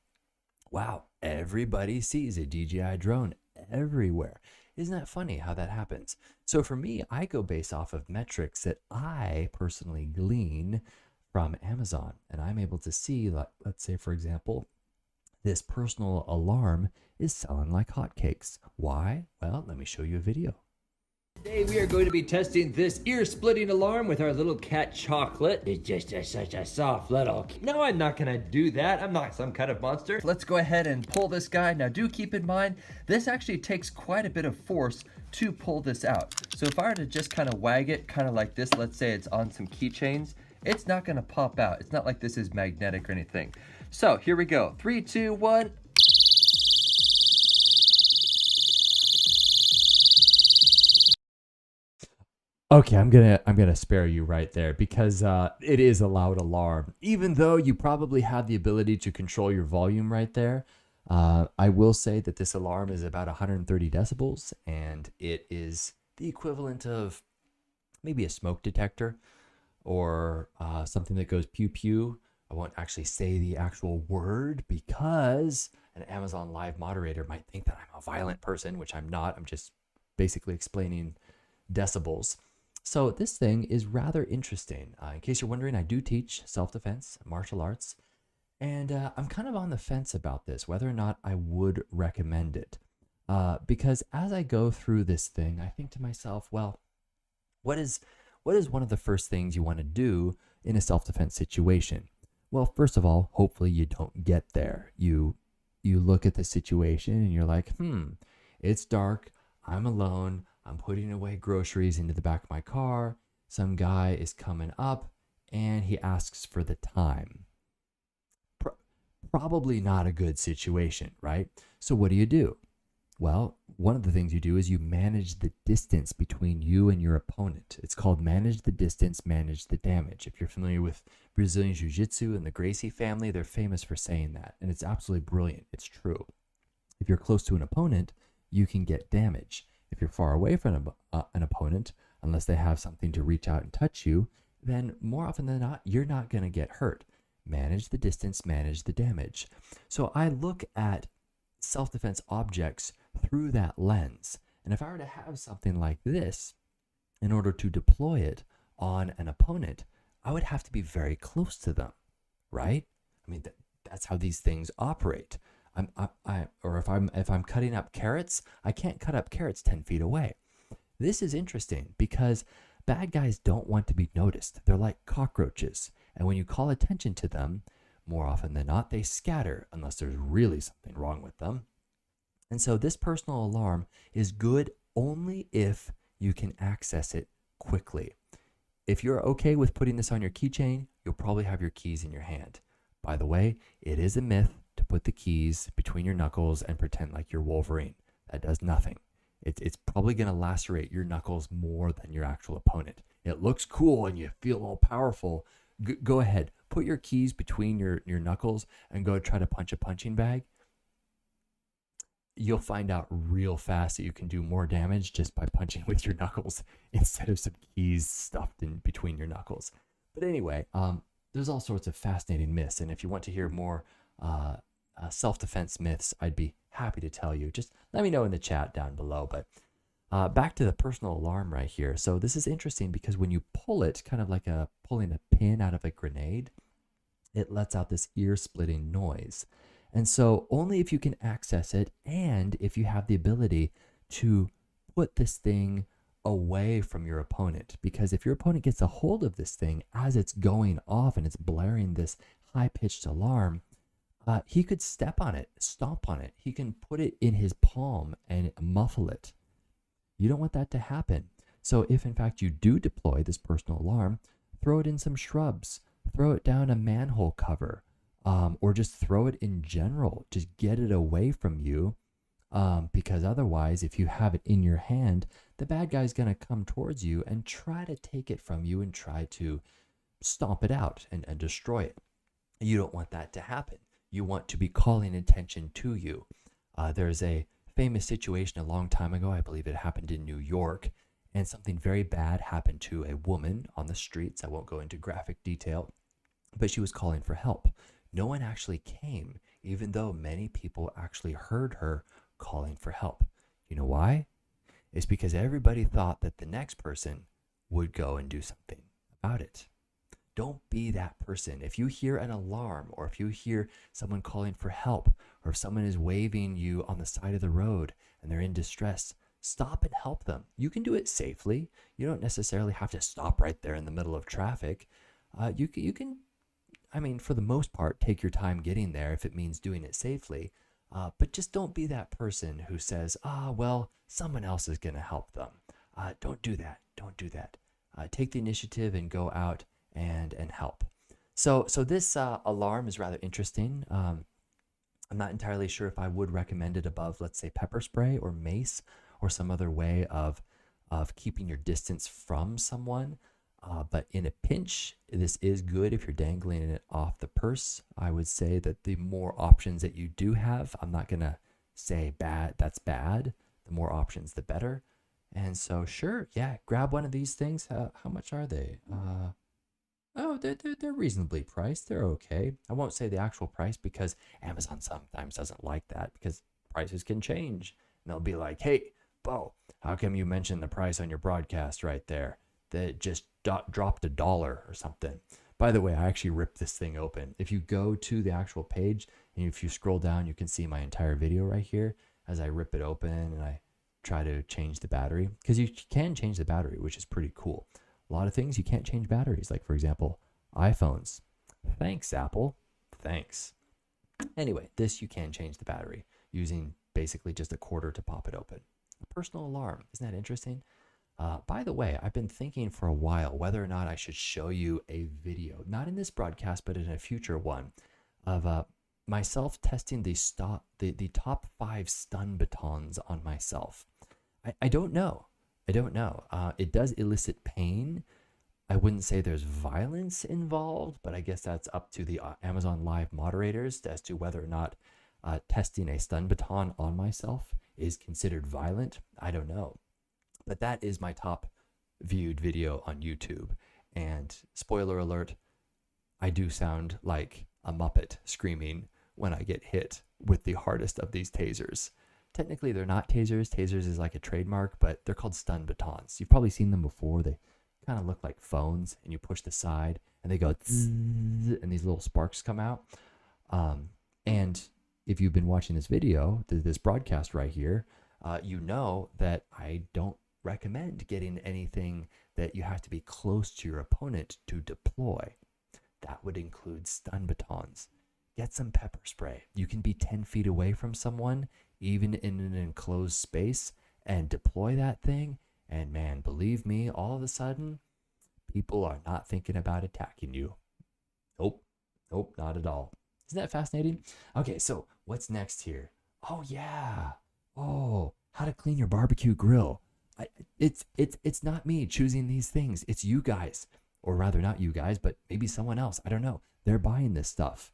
wow, everybody sees a DJI drone everywhere. Isn't that funny how that happens? So for me, I go based off of metrics that I personally glean from Amazon. And I'm able to see, like, let's say, for example, this personal alarm is selling like hotcakes. Why? Well, let me show you a video. Today we are going to be testing this ear-splitting alarm with our little cat Chocolate. It's just such a soft little... No, I'm not gonna do that. I'm not some kind of monster. Let's go ahead and pull this guy. Now do keep in mind, this actually takes quite a bit of force to pull this out. So if I were to just kind of wag it, kind of like this, let's say it's on some keychains, it's not gonna pop out. It's not like this is magnetic or anything. So here we go. 3, 2, 1. Okay, I'm gonna spare you right there because it is a loud alarm. Even though you probably have the ability to control your volume right there, I will say that this alarm is about 130 decibels, and it is the equivalent of maybe a smoke detector or something that goes pew pew. I won't actually say the actual word because an Amazon Live moderator might think that I'm a violent person, which I'm not. I'm just basically explaining decibels. So this thing is rather interesting. In case you're wondering, I do teach self-defense, martial arts, and I'm kind of on the fence about this, whether or not I would recommend it. Because as I go through this thing, I think to myself, well, what is one of the first things you want to do in a self-defense situation? Well, first of all, hopefully you don't get there. You look at the situation and you're like, it's dark, I'm alone, I'm putting away groceries into the back of my car, some guy is coming up and he asks for the time. Probably not a good situation, right? So what do? Well, one of the things you do is you manage the distance between you and your opponent. It's called manage the distance, manage the damage. If you're familiar with Brazilian Jiu-Jitsu and the Gracie family, they're famous for saying that. And it's absolutely brilliant. It's true. If you're close to an opponent, you can get damage. If you're far away from an opponent, unless they have something to reach out and touch you, then more often than not, you're not going to get hurt. Manage the distance, manage the damage. So I look at self-defense objects through that lens. And if I were to have something like this, in order to deploy it on an opponent, I would have to be very close to them, right? I mean, that's how these things operate. If I'm cutting up carrots, I can't cut up carrots 10 feet away. This is interesting because bad guys don't want to be noticed. They're like cockroaches. And when you call attention to them, more often than not, they scatter unless there's really something wrong with them. And so this personal alarm is good only if you can access it quickly. If you're okay with putting this on your keychain, you'll probably have your keys in your hand. By the way, it is a myth to put the keys between your knuckles and pretend like you're Wolverine. That does nothing. It's probably going to lacerate your knuckles more than your actual opponent. It looks cool and you feel all powerful. Go ahead, put your keys between your knuckles and go try to punch a punching bag. You'll find out real fast that you can do more damage just by punching with your knuckles instead of some keys stuffed in between your knuckles. But anyway, there's all sorts of fascinating myths. And if you want to hear more self-defense myths, I'd be happy to tell you. Just let me know in the chat down below. But back to the personal alarm right here. So this is interesting because when you pull it, kind of like pulling a pin out of a grenade, it lets out this ear-splitting noise. And so only if you can access it and if you have the ability to put this thing away from your opponent. Because if your opponent gets a hold of this thing as it's going off and it's blaring this high-pitched alarm, he could step on it, stomp on it. He can put it in his palm and muffle it. You don't want that to happen. So if in fact you do deploy this personal alarm, throw it in some shrubs, throw it down a manhole cover, or just throw it in general. Just get it away from you, because otherwise, if you have it in your hand, the bad guy's going to come towards you and try to take it from you and try to stomp it out and destroy it. You don't want that to happen. You want to be calling attention to you. There's a famous situation a long time ago. I believe it happened in New York, and something very bad happened to a woman on the streets. I won't go into graphic detail, but she was calling for help. No one actually came, even though many people actually heard her calling for help. You know why? It's because everybody thought that the next person would go and do something about it. Don't be that person. If you hear an alarm, or if you hear someone calling for help, or if someone is waving you on the side of the road and they're in distress, stop and help them. You can do it safely. You don't necessarily have to stop right there in the middle of traffic. You can, I mean, for the most part, take your time getting there if it means doing it safely. But just don't be that person who says, well, someone else is going to help them. Don't do that. Don't do that. Take the initiative and go out and help. So this alarm is rather interesting. I'm not entirely sure if I would recommend it above, let's say, pepper spray or mace or some other way of keeping your distance from someone. But in a pinch, this is good if you're dangling it off the purse. I would say that the more options that you do have, I'm not going to say bad, that's bad. The more options, the better. And so, sure, yeah, grab one of these things. How much are they? Oh, they're reasonably priced. They're okay. I won't say the actual price because Amazon sometimes doesn't like that because prices can change. And they'll be like, hey, Bo, how come you mentioned the price on your broadcast right there? That just dropped $1 or something. By the way, I actually ripped this thing open. If you go to the actual page and if you scroll down, you can see my entire video right here as I rip it open and I try to change the battery, because you can change the battery, which is pretty cool. A lot of things you can't change batteries, like for example, iPhones. Thanks, Apple. Thanks. Anyway, this you can change the battery using basically just a quarter to pop it open. A personal alarm. Isn't that interesting? By the way, I've been thinking for a while whether or not I should show you a video, not in this broadcast, but in a future one, of myself testing the top 5 stun batons on myself. I don't know. I don't know. It does elicit pain. I wouldn't say there's violence involved, but I guess that's up to the Amazon Live moderators as to whether or not testing a stun baton on myself is considered violent. I don't know. But that is my top viewed video on YouTube. And spoiler alert, I do sound like a Muppet screaming when I get hit with the hardest of these tasers. Technically, they're not tasers. Tasers is like a trademark, but they're called stun batons. You've probably seen them before. They kind of look like phones, and you push the side, and they go zzz, and these little sparks come out. And if you've been watching this video, this broadcast right here, you know that I don't recommend getting anything that you have to be close to your opponent to deploy. That would include stun batons. Get some pepper spray. You can be 10 feet away from someone, even in an enclosed space, and deploy that thing. And man, believe me, all of a sudden, people are not thinking about attacking you. Nope, not at all. Isn't that fascinating? Okay, so what's next here? Oh yeah. Oh, how to clean your barbecue grill. It's not me choosing these things. It's you guys, or rather not you guys, but maybe someone else. I don't know. They're buying this stuff.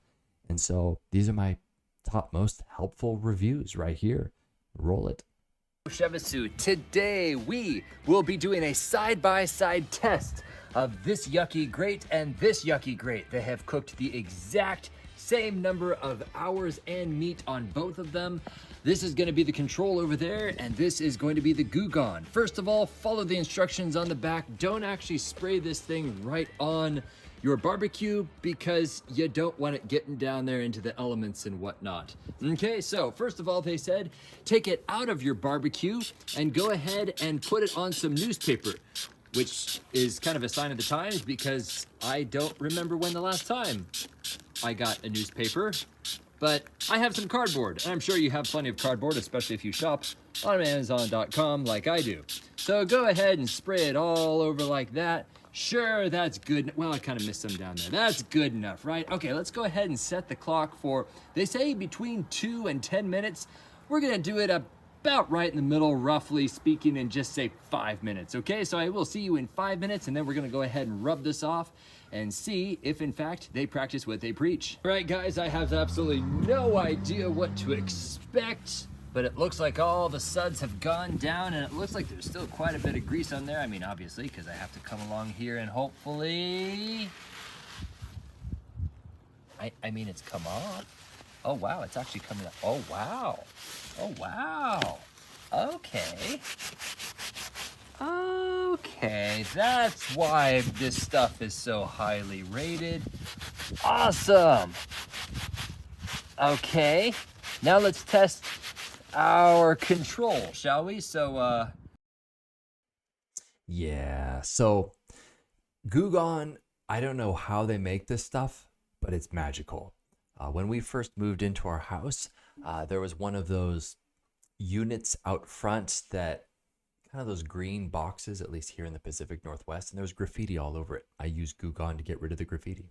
And so these are my top most helpful reviews right here. Roll it. Shevasu, today we will be doing a side-by-side test of this Yucky Grate and this Yucky Grate. They have cooked the exact same number of hours and meat on both of them. This is going to be the control over there, and this is going to be the Goo Gone. First of all, follow the instructions on the back. Don't actually spray this thing right on your barbecue because you don't want it getting down there into the elements and whatnot. Okay, so first of all, they said, take it out of your barbecue and go ahead and put it on some newspaper, which is kind of a sign of the times because I don't remember when the last time I got a newspaper, but I have some cardboard, and I'm sure you have plenty of cardboard, especially if you shop on Amazon.com like I do. So go ahead and spray it all over like that. Sure, that's good. Well, I kind of missed some down there. That's good enough, right? Okay, let's go ahead and set the clock for, they say between 2 and 10 minutes. We're gonna do it about right in the middle, roughly speaking, and just say 5 minutes, okay? So I will see you in 5 minutes, and then we're gonna go ahead and rub this off and see if, in fact, they practice what they preach. All right, guys, I have absolutely no idea what to expect, but it looks like all the suds have gone down, and it looks like there's still quite a bit of grease on there. I mean, obviously, because I have to come along here and hopefully... I mean, it's come off. Oh, wow, it's actually coming up. Oh, wow. Oh, wow. Okay. Okay, that's why this stuff is so highly rated. Awesome. Okay, now let's test our control, shall we? So, Yeah, so Goo Gone, I don't know how they make this stuff, but it's magical. When we first moved into our house, there was one of those units out front that kind of those green boxes, at least here in the Pacific Northwest, and there was graffiti all over it. I used Goo Gone to get rid of the graffiti.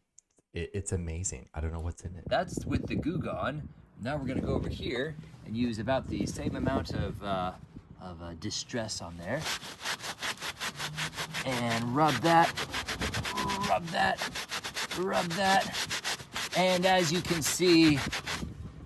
It's amazing. I don't know what's in it. that's with the Goo Gone. Now we're gonna go over here and use about the same amount of distress on there. And rub that, rub that, rub that. And as you can see,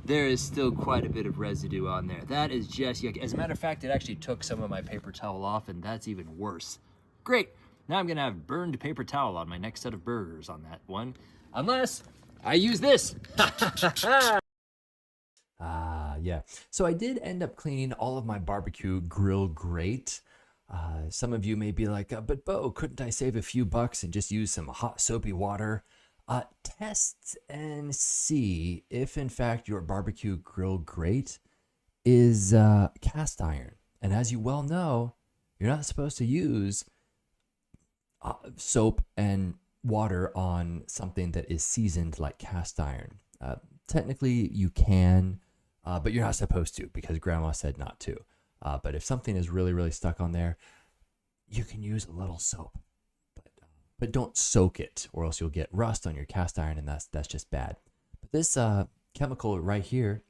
there is still quite a bit of residue on there. That is just yuck. As a matter of fact, it actually took some of my paper towel off, and that's even worse. Great. Now I'm gonna have burned paper towel on my next set of burgers on that one. Unless I use this. Yeah. So I did end up cleaning all of my barbecue grill grate. Some of you may be like, but Bo, couldn't I save a few bucks and just use some hot soapy water? Test and see if in fact your barbecue grill grate is cast iron. And as you well know, you're not supposed to use soap and water on something that is seasoned like cast iron. Technically you can, but you're not supposed to because grandma said not to. But if something is really, really stuck on there, you can use a little soap. But don't soak it or else you'll get rust on your cast iron, and that's just bad. But this chemical right here,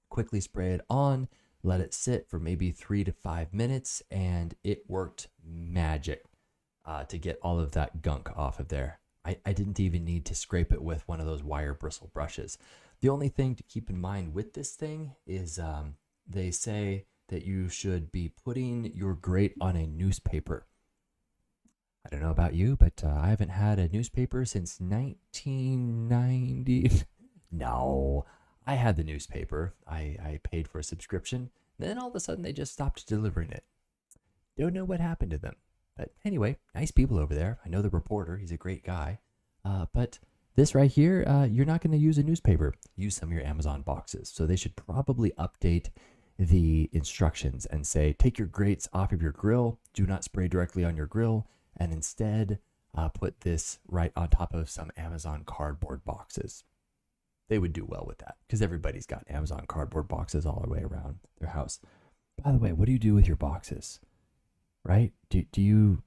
quickly spray it on, let it sit for maybe 3 to 5 minutes, and it worked magic to get all of that gunk off of there. I didn't even need to scrape it with one of those wire bristle brushes. The only thing to keep in mind with this thing is they say that you should be putting your grate on a newspaper. I don't know about you, but I haven't had a newspaper since 1990. No, I had the newspaper. I paid for a subscription. Then all of a sudden they just stopped delivering it. Don't know what happened to them. But anyway, nice people over there. I know the reporter. He's a great guy. But this right here, you're not going to use a newspaper. Use some of your Amazon boxes. So they should probably update the instructions and say, take your grates off of your grill. Do not spray directly on your grill. And instead, put this right on top of some Amazon cardboard boxes. They would do well with that because everybody's got Amazon cardboard boxes all the way around their house. By the way, what do you do with your boxes? Right? Do you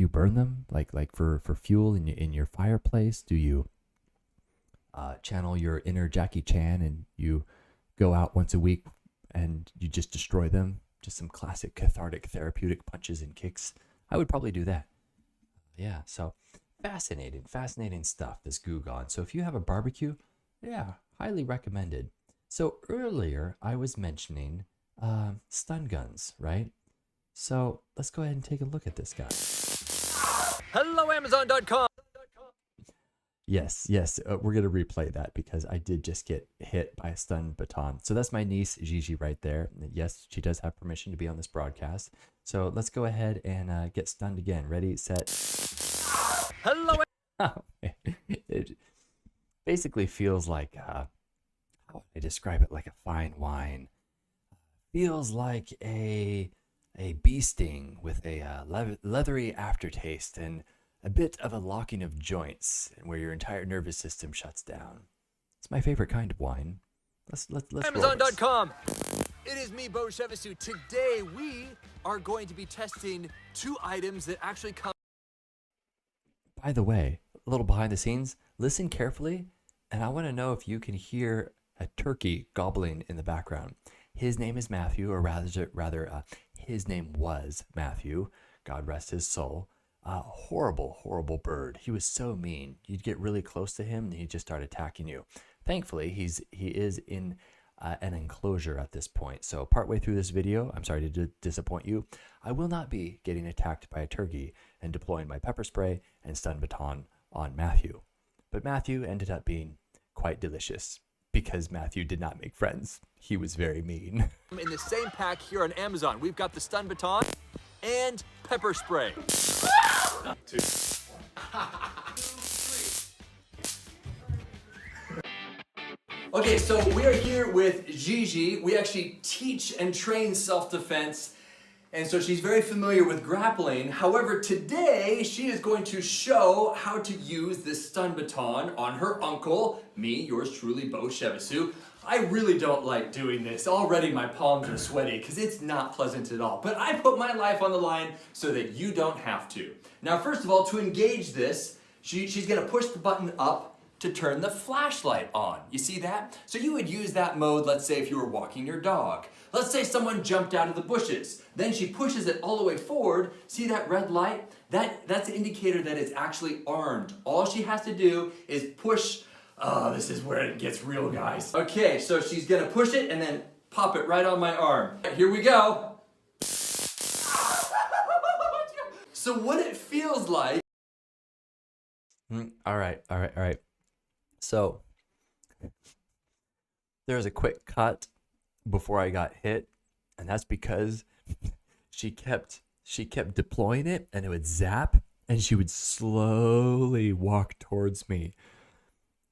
burn them like for fuel in your fireplace? Do you channel your inner Jackie Chan and you go out once a week and you just destroy them? Just some classic cathartic therapeutic punches and kicks. I would probably do that. Yeah, so fascinating stuff, this Goo Gone. So if you have a barbecue, yeah, highly recommended. So earlier I was mentioning stun guns, right? So let's go ahead and take a look at this guy. Hello, Amazon.com. Yes, yes. We're going to replay that because I did just get hit by a stun baton. So that's my niece, Gigi, right there. Yes, she does have permission to be on this broadcast. So let's go ahead and get stunned again. Ready, set. Hello. It basically feels like, how would I describe it? Like a fine wine. Feels like a bee sting with a leathery aftertaste and a bit of a locking of joints where your entire nervous system shuts down. It's my favorite kind of wine. Let's roll this. Amazon.com. It is me, Bo Shevisu. Today we are going to be testing 2 items that actually come. By the way, a little behind the scenes, listen carefully, and I want to know if you can hear a turkey gobbling in the background. His name is Matthew, or rather, his name was Matthew. God rest his soul. Horrible, horrible bird. He was so mean. You'd get really close to him, and he'd just start attacking you. Thankfully, he is in an enclosure at this point. So partway through this video, I'm sorry to disappoint you, I will not be getting attacked by a turkey and deploying my pepper spray and stun baton on Matthew. But Matthew ended up being quite delicious because Matthew did not make friends. He was very mean. In the same pack here on Amazon, we've got the stun baton and pepper spray. Okay, so we are here with Gigi. We actually teach and train self-defense, and so she's very familiar with grappling. However, today she is going to show how to use this stun baton on her uncle, me, yours truly, Bo Shevisu. I really don't like doing this. Already my palms are sweaty because it's not pleasant at all. But I put my life on the line so that you don't have to. Now, first of all, to engage this, she's gonna push the button up to turn the flashlight on. You see that? So you would use that mode, let's say if you were walking your dog. Let's say someone jumped out of the bushes. Then she pushes it all the way forward. See that red light? That's an indicator that it's actually armed. All she has to do is push. Oh, this is where it gets real, guys. Okay, so she's gonna push it and then pop it right on my arm. Here we go. So what it feels like. All right. So there was a quick cut before I got hit, and that's because she kept deploying it, and it would zap, and she would slowly walk towards me.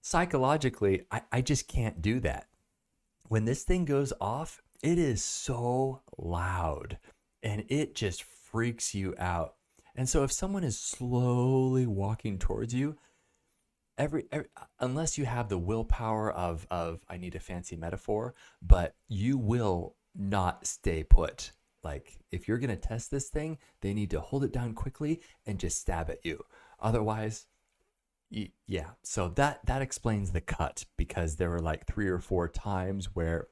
Psychologically, I just can't do that. When this thing goes off, it is so loud, and it just freaks you out. And so if someone is slowly walking towards you, every unless you have the willpower of I need a fancy metaphor, but you will not stay put. Like if you're gonna test this thing, they need to hold it down quickly and just stab at you. Otherwise, yeah. So that explains the cut, because there were like 3 or 4 times where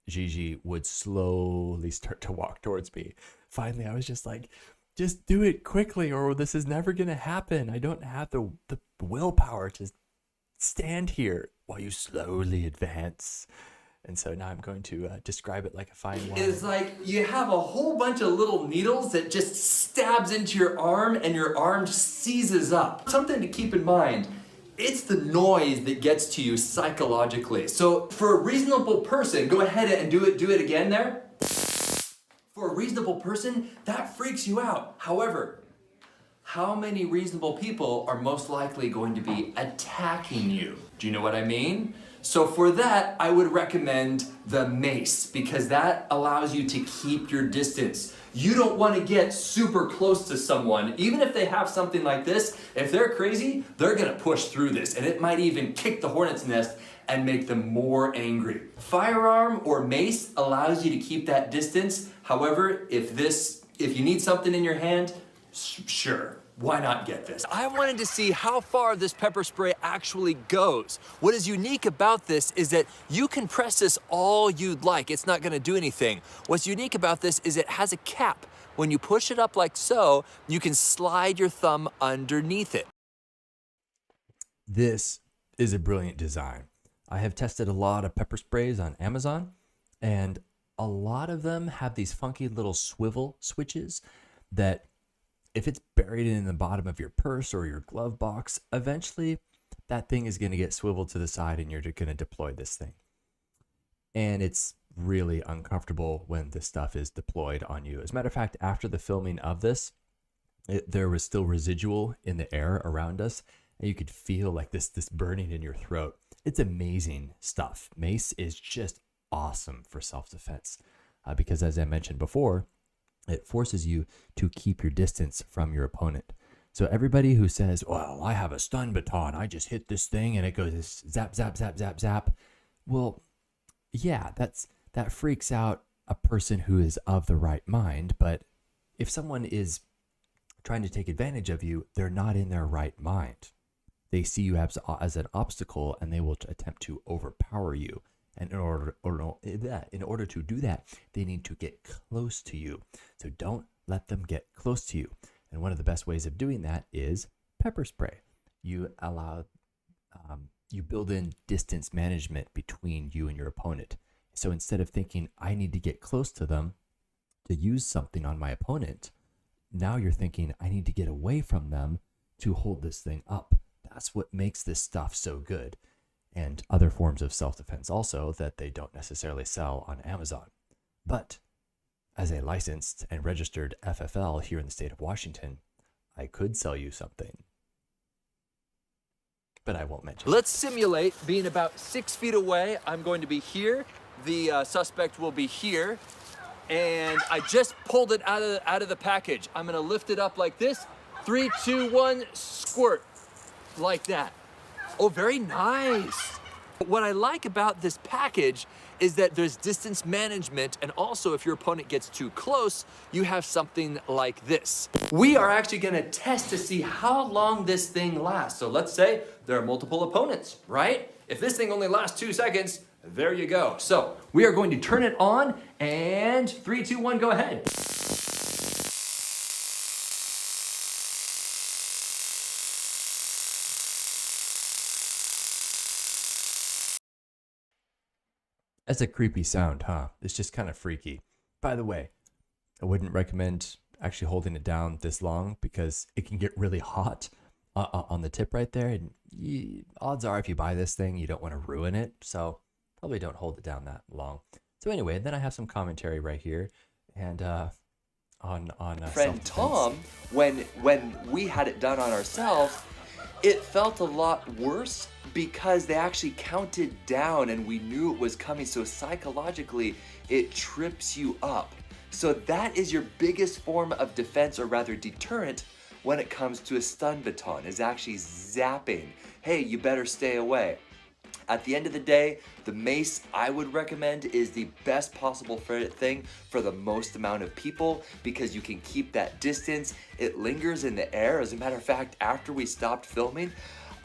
Gigi would slowly start to walk towards me. Finally, I was just like, just do it quickly or this is never going to happen. I don't have the willpower to stand here while you slowly advance. And so now I'm going to describe it like a fine wine. It's like you have a whole bunch of little needles that just stabs into your arm and your arm seizes up. Something to keep in mind, it's the noise that gets to you psychologically. So for a reasonable person, go ahead and do it again there. For a reasonable person, that freaks you out. However, how many reasonable people are most likely going to be attacking you? Do you know what I mean? So for that, I would recommend the mace, because that allows you to keep your distance. You don't want to get super close to someone. Even if they have something like this, if they're crazy, they're gonna push through this, and it might even kick the hornet's nest and make them more angry. Firearm or mace allows you to keep that distance. However, if you need something in your hand, sure, why not get this? I wanted to see how far this pepper spray actually goes. What is unique about this is that you can press this all you'd like. It's not gonna do anything. What's unique about this is it has a cap. When you push it up like so, you can slide your thumb underneath it. This is a brilliant design. I have tested a lot of pepper sprays on Amazon, and a lot of them have these funky little swivel switches that if it's buried in the bottom of your purse or your glove box, eventually that thing is going to get swiveled to the side and you're going to deploy this thing. And it's really uncomfortable when this stuff is deployed on you. As a matter of fact, after the filming of this, there was still residual in the air around us, and you could feel like this burning in your throat. It's amazing stuff. Mace is just awesome for self-defense because, as I mentioned before, it forces you to keep your distance from your opponent. So everybody who says, well, I have a stun baton, I just hit this thing and it goes zap, zap, zap, zap, zap. Well, yeah, that freaks out a person who is of the right mind. But if someone is trying to take advantage of you, they're not in their right mind. They see you as an obstacle and they will attempt to overpower you. And in order to do that, they need to get close to you. So don't let them get close to you. And one of the best ways of doing that is pepper spray. You build in distance management between you and your opponent. So instead of thinking, I need to get close to them to use something on my opponent, now you're thinking, I need to get away from them to hold this thing up. That's what makes this stuff so good. And other forms of self-defense also that they don't necessarily sell on Amazon. But as a licensed and registered FFL here in the state of Washington, I could sell you something. But I won't mention it. Let's simulate being about 6 feet away. I'm going to be here. The suspect will be here. And I just pulled it out of the package. I'm gonna lift it up like this. 3, 2, 1, squirt. Like that. Oh, very nice. What I like about this package is that there's distance management, and also if your opponent gets too close, you have something like this. We are actually gonna test to see how long this thing lasts. So let's say there are multiple opponents, right? If this thing only lasts 2 seconds, there you go. So we are going to turn it on, and 3, 2, 1, go ahead. That's a creepy sound, huh? It's just kind of freaky. By the way, I wouldn't recommend actually holding it down this long because it can get really hot on the tip right there. And odds are if you buy this thing, you don't want to ruin it. So probably don't hold it down that long. So anyway, then I have some commentary right here. And on friend Tom, when we had it done on ourselves, it felt a lot worse because they actually counted down and we knew it was coming. So psychologically, it trips you up. So that is your biggest form of defense, or rather deterrent, when it comes to a stun baton, is actually zapping. Hey, you better stay away. At the end of the day, the mace I would recommend is the best possible thing for the most amount of people because you can keep that distance. It lingers in the air. As a matter of fact, after we stopped filming,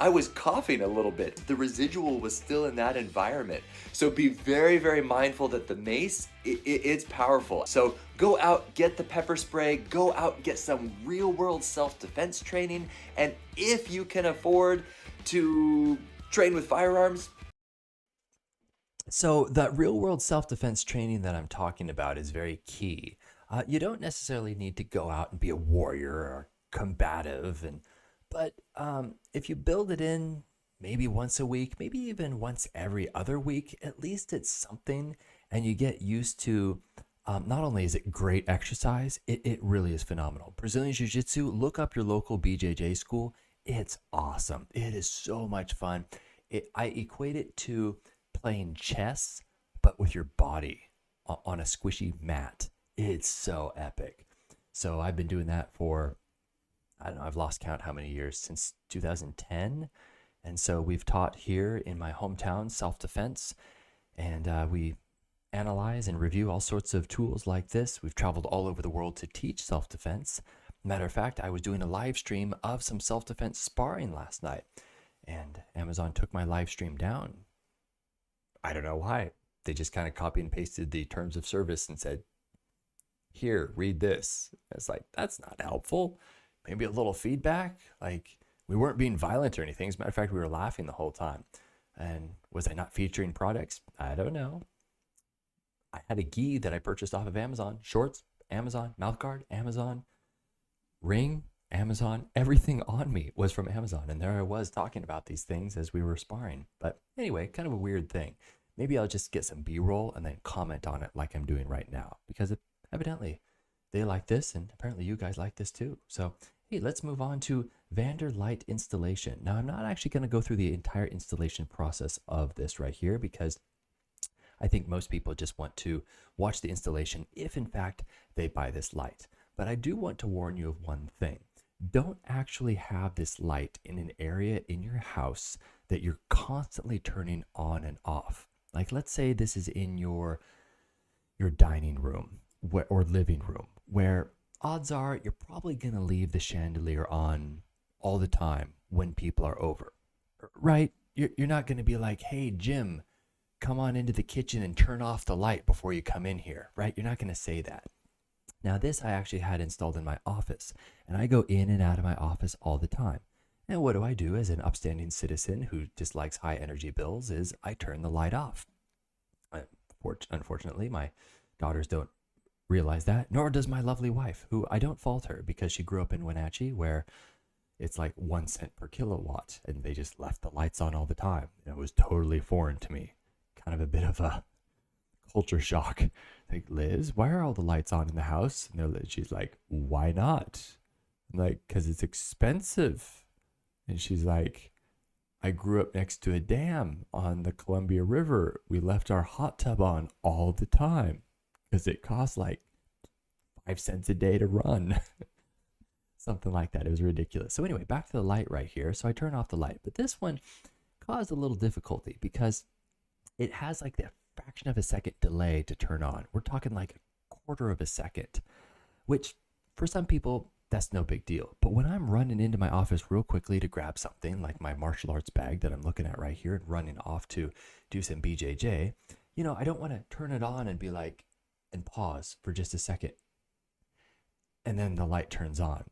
I was coughing a little bit. The residual was still in that environment. So be very, very mindful that the mace, it's powerful. So go out, get the pepper spray, go out, get some real world self-defense training. And if you can afford to train with firearms. So the real world self-defense training that I'm talking about is very key. You don't necessarily need to go out and be a warrior or combative, but if you build it in maybe once a week, maybe even once every other week, at least it's something, and you get used to, not only is it great exercise, it really is phenomenal. Brazilian Jiu-Jitsu, look up your local BJJ school. It's awesome. It is so much fun. I equate it to playing chess, but with your body on a squishy mat. It's so epic. So I've been doing that for, I don't know, I've lost count how many years, since 2010. And so we've taught here in my hometown self-defense, and we analyze and review all sorts of tools like this. We've traveled all over the world to teach self-defense. Matter of fact, I was doing a live stream of some self-defense sparring last night, and Amazon took my live stream down. I don't know why. They just kind of copy and pasted the terms of service and said, here, read this. It's like, that's not helpful. Maybe a little feedback. Like, we weren't being violent or anything. As a matter of fact, we were laughing the whole time. And was I not featuring products? I don't know. I had a gi that I purchased off of Amazon. Shorts, Amazon. Mouthguard, Amazon. Ring, Amazon. Everything on me was from Amazon. And there I was talking about these things as we were sparring. But anyway, kind of a weird thing. Maybe I'll just get some B-roll and then comment on it like I'm doing right now, because evidently they like this, and apparently you guys like this too. So, hey, let's move on to Vanderlight Installation. Now, I'm not actually going to go through the entire installation process of this right here, because I think most people just want to watch the installation if, in fact, they buy this light. But I do want to warn you of one thing. Don't actually have this light in an area in your house that you're constantly turning on and off. Like, let's say this is in your dining room or living room, where odds are you're probably going to leave the chandelier on all the time when people are over, right? You're not going to be like, hey, Jim, come on into the kitchen and turn off the light before you come in here, right? You're not going to say that. Now, this I actually had installed in my office, and I go in and out of my office all the time. And what do I do as an upstanding citizen who dislikes high energy bills is I turn the light off. Unfortunately, my daughters don't realize that, nor does my lovely wife, who I don't fault her because she grew up in Wenatchee, where it's like 1 cent per kilowatt, and they just left the lights on all the time. It was totally foreign to me. Kind of a bit of a culture shock. Like, Liz, why are all the lights on in the house? And she's like, why not? I'm like, because it's expensive. And she's like, I grew up next to a dam on the Columbia River. We left our hot tub on all the time because it costs like 5 cents a day to run. Something like that. It was ridiculous. So anyway, back to the light right here. So I turn off the light. But this one caused a little difficulty because it has like the fraction of a second delay to turn on. We're talking like a quarter of a second, which for some people, that's no big deal. But when I'm running into my office real quickly to grab something like my martial arts bag that I'm looking at right here and running off to do some BJJ, I don't want to turn it on and be like, and pause for just a second. And then the light turns on.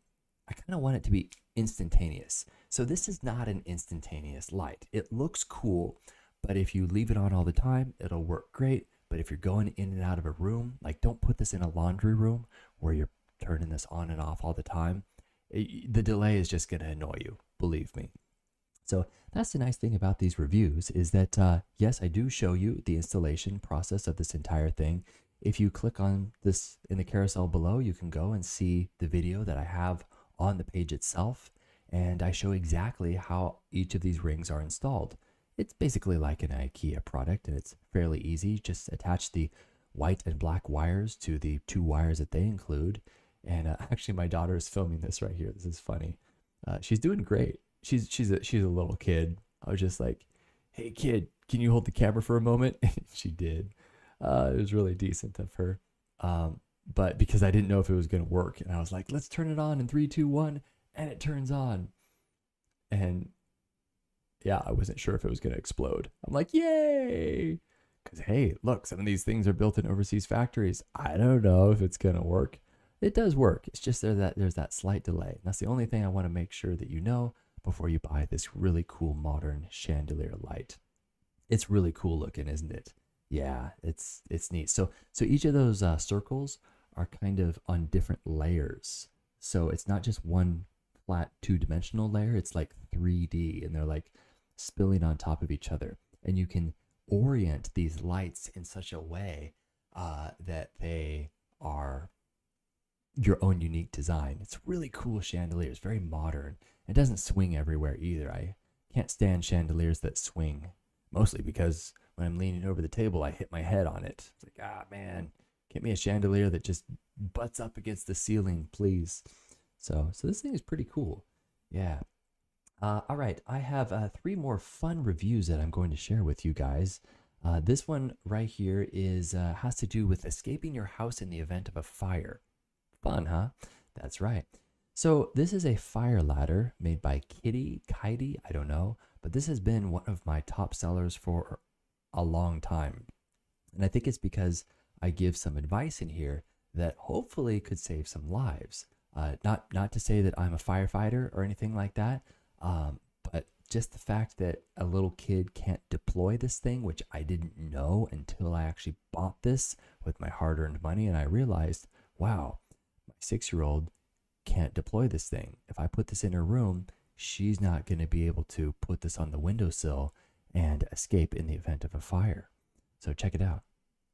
I kind of want it to be instantaneous. So this is not an instantaneous light. It looks cool, but if you leave it on all the time, it'll work great. But if you're going in and out of a room, like don't put this in a laundry room where you're turning this on and off all the time. The delay is just going to annoy you, believe me. So that's the nice thing about these reviews is that, yes, I do show you the installation process of this entire thing. If you click on this in the carousel below, you can go and see the video that I have on the page itself. And I show exactly how each of these rings are installed. It's basically like an IKEA product, and it's fairly easy. Just attach the white and black wires to the 2 wires that they include. And actually, my daughter is filming this right here. This is funny. She's doing great. She's a little kid. I was just like, "Hey, kid, can you hold the camera for a moment?" She did. It was really decent of her. But because I didn't know if it was going to work, and I was like, "Let's turn it on in 3, 2, 1," and it turns on. And yeah, I wasn't sure if it was going to explode. I'm like, "Yay!" Because hey, look, some of these things are built in overseas factories. I don't know if it's going to work. It does work. It's just there's that slight delay. And that's the only thing I want to make sure that you know before you buy this really cool modern chandelier light. It's really cool looking, isn't it? Yeah, it's neat. So each of those circles are kind of on different layers. So it's not just one flat 2-dimensional layer. It's like 3D, and they're like spilling on top of each other. And you can orient these lights in such a way that they are your own unique design. It's really cool chandelier. It's very modern. It doesn't swing everywhere either. I can't stand chandeliers that swing, mostly because when I'm leaning over the table, I hit my head on it. It's like, man, get me a chandelier that just butts up against the ceiling, please. So this thing is pretty cool. Yeah. All right, I have 3 more fun reviews that I'm going to share with you guys. This one right here has to do with escaping your house in the event of a fire. Fun, huh? That's right. So this is a fire ladder made by Kitty, I don't know, but this has been one of my top sellers for a long time. And I think it's because I give some advice in here that hopefully could save some lives. Not to say that I'm a firefighter or anything like that, but just the fact that a little kid can't deploy this thing, which I didn't know until I actually bought this with my hard-earned money, and I realized, wow, my 6-year-old can't deploy this thing. If I put this in her room, she's not going to be able to put this on the windowsill and escape in the event of a fire. So check it out.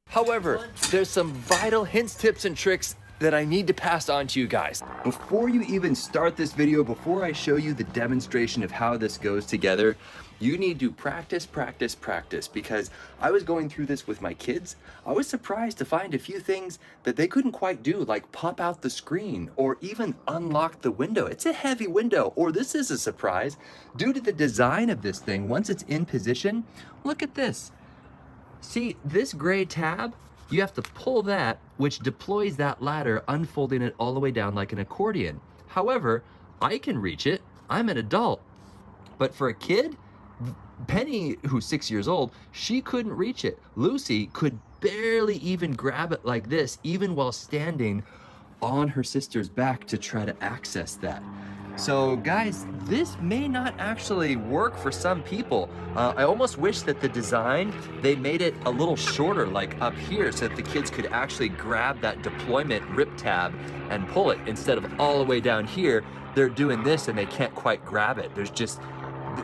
However, there's some vital hints, tips, and tricks that I need to pass on to you guys. Before you even start this video, before I show you the demonstration of how this goes together, you need to practice, practice, practice, because I was going through this with my kids. I was surprised to find a few things that they couldn't quite do, like pop out the screen or even unlock the window. It's a heavy window, or this is a surprise. Due to the design of this thing, once it's in position, look at this. See, this gray tab, you have to pull that, which deploys that ladder, unfolding it all the way down like an accordion. However, I can reach it. I'm an adult. But for a kid, Penny, who's 6 years old, she couldn't reach it. Lucy could barely even grab it like this, even while standing on her sister's back to try to access that. So guys, this may not actually work for some people. I almost wish that the design, they made it a little shorter, like up here, so that the kids could actually grab that deployment rip tab and pull it, instead of all the way down here. They're doing this and they can't quite grab it.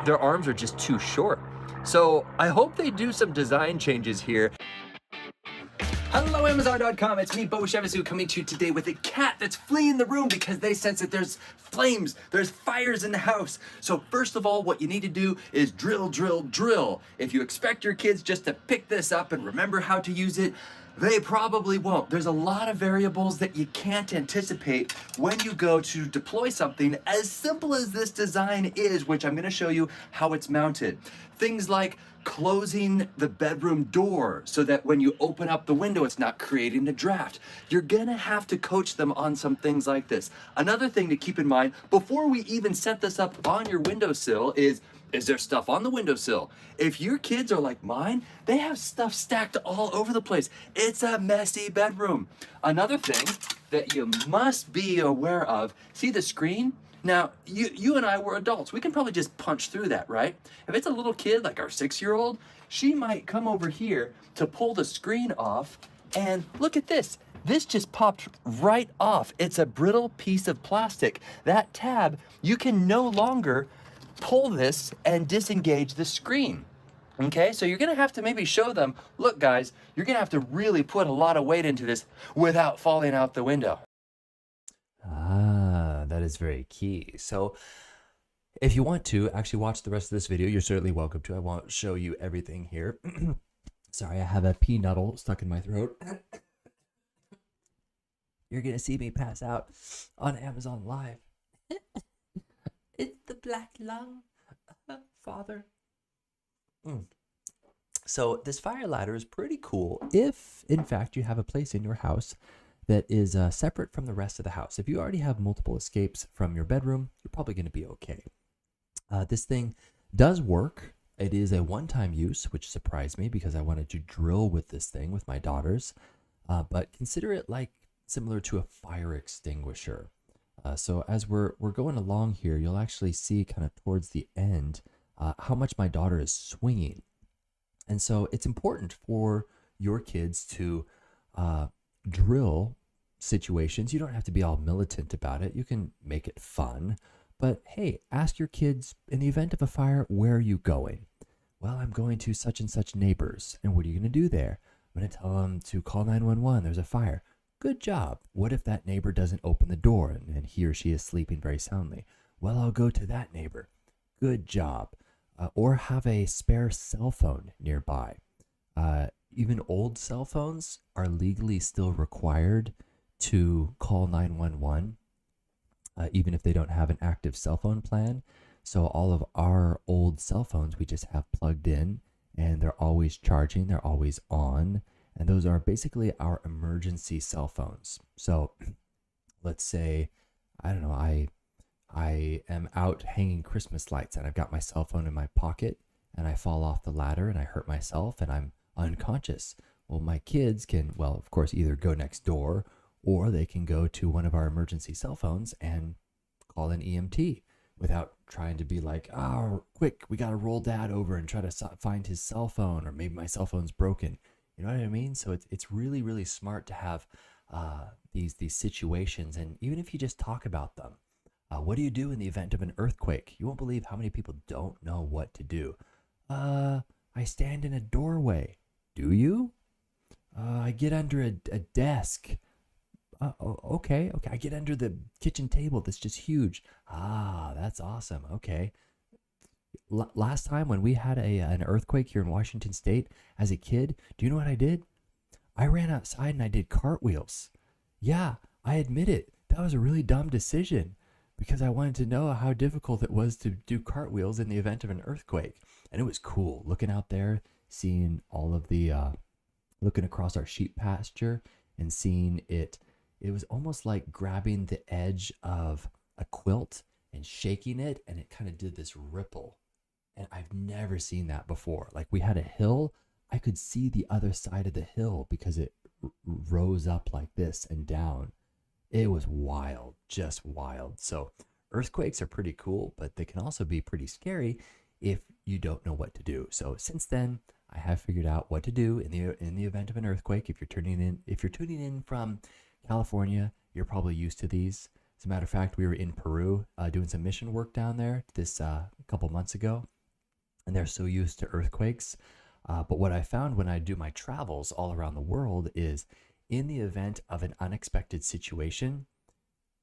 Their arms are just too short. So I hope they do some design changes here. Hello Amazon.com, it's me, Bo Shevisu, coming to you today with a cat that's fleeing the room because they sense that there's flames, there's fires in the house. So first of all, what you need to do is drill, drill, drill. If you expect your kids just to pick this up and remember how to use it, they probably won't. There's a lot of variables that you can't anticipate when you go to deploy something as simple as this design is, which I'm gonna show you how it's mounted. Things like closing the bedroom door so that when you open up the window, it's not creating a draft. You're gonna have to coach them on some things like this. Another thing to keep in mind before we even set this up on your windowsill is there stuff on the windowsill? If your kids are like mine, they have stuff stacked all over the place. It's a messy bedroom. Another thing that you must be aware of, see the screen? Now, you and I were adults. We can probably just punch through that, right? If it's a little kid, like our 6-year-old, she might come over here to pull the screen off, and look at this. This just popped right off. It's a brittle piece of plastic. That tab, you can no longer pull this and disengage the screen. Okay, so you're gonna have to maybe show them, look guys, you're gonna have to really put a lot of weight into this without falling out the window. That is very key. So if you want to actually watch the rest of this video, you're certainly welcome to. I won't show you everything here. Sorry, I have a pea nuddle stuck in my throat. You're gonna see me pass out on Amazon Live. It's the black lung, Father. So this fire ladder is pretty cool if, in fact, you have a place in your house that is separate from the rest of the house. If you already have multiple escapes from your bedroom, you're probably going to be okay. This thing does work. It is a one-time use, which surprised me because I wanted to drill with this thing with my daughters. But consider it like similar to a fire extinguisher. So as we're going along here, you'll actually see kind of towards the end how much my daughter is swinging. And so it's important for your kids to drill situations. You don't have to be all militant about it. You can make it fun. But hey, ask your kids, in the event of a fire, where are you going? Well, I'm going to such and such neighbors. And what are you going to do there? I'm going to tell them to call 911. There's a fire. Good job. What if that neighbor doesn't open the door and he or she is sleeping very soundly? Well, I'll go to that neighbor. Good job. Or have a spare cell phone nearby. Even old cell phones are legally still required to call 911, even if they don't have an active cell phone plan. So all of our old cell phones we just have plugged in, and they're always charging, they're always on, and those are basically our emergency cell phones. So let's say, I don't know, I am out hanging Christmas lights and I've got my cell phone in my pocket and I fall off the ladder and I hurt myself and I'm unconscious. Well, my kids can, well, of course, either go next door or they can go to one of our emergency cell phones and call an EMT without trying to be like, oh, quick, we got to roll dad over and try to find his cell phone, or maybe my cell phone's broken. You know what I mean? So it's really, really smart to have these situations, and even if you just talk about them. What do you do in the event of an earthquake? You won't believe how many people don't know what to do. I stand in a doorway. Do you? I get under a desk. Okay. I get under the kitchen table that's just huge. Ah, that's awesome. Okay. Last time when we had an earthquake here in Washington State as a kid, do you know what I did? I ran outside and I did cartwheels. Yeah, I admit it. That was a really dumb decision because I wanted to know how difficult it was to do cartwheels in the event of an earthquake. And it was cool looking out there, seeing all of the, looking across our sheep pasture and seeing it. It was almost like grabbing the edge of a quilt and shaking it, and it kind of did this ripple. And I've never seen that before. Like we had a hill, I could see the other side of the hill because it rose up like this and down. It was wild, just wild. So earthquakes are pretty cool, but they can also be pretty scary if you don't know what to do. So since then, I have figured out what to do in the event of an earthquake. If you're tuning in from California, you're probably used to these. As a matter of fact, we were in Peru doing some mission work down there this a couple months ago, and they're so used to earthquakes. But what I found when I do my travels all around the world is in the event of an unexpected situation,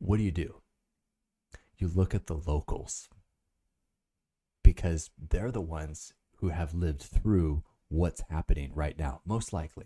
what do? You look at the locals because they're the ones who have lived through what's happening right now. Most likely.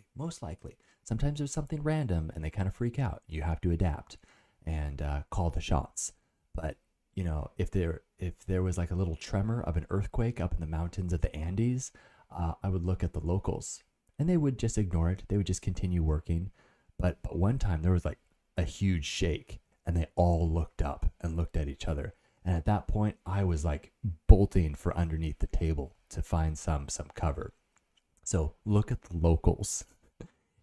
Sometimes there's something random and they kind of freak out. You have to adapt and call the shots. But you know, if there was like a little tremor of an earthquake up in the mountains of the Andes, I would look at the locals and they would just ignore it. They would just continue working. But one time there was like a huge shake and they all looked up and looked at each other. And at that point, I was like bolting for underneath the table to find some cover. So look at the locals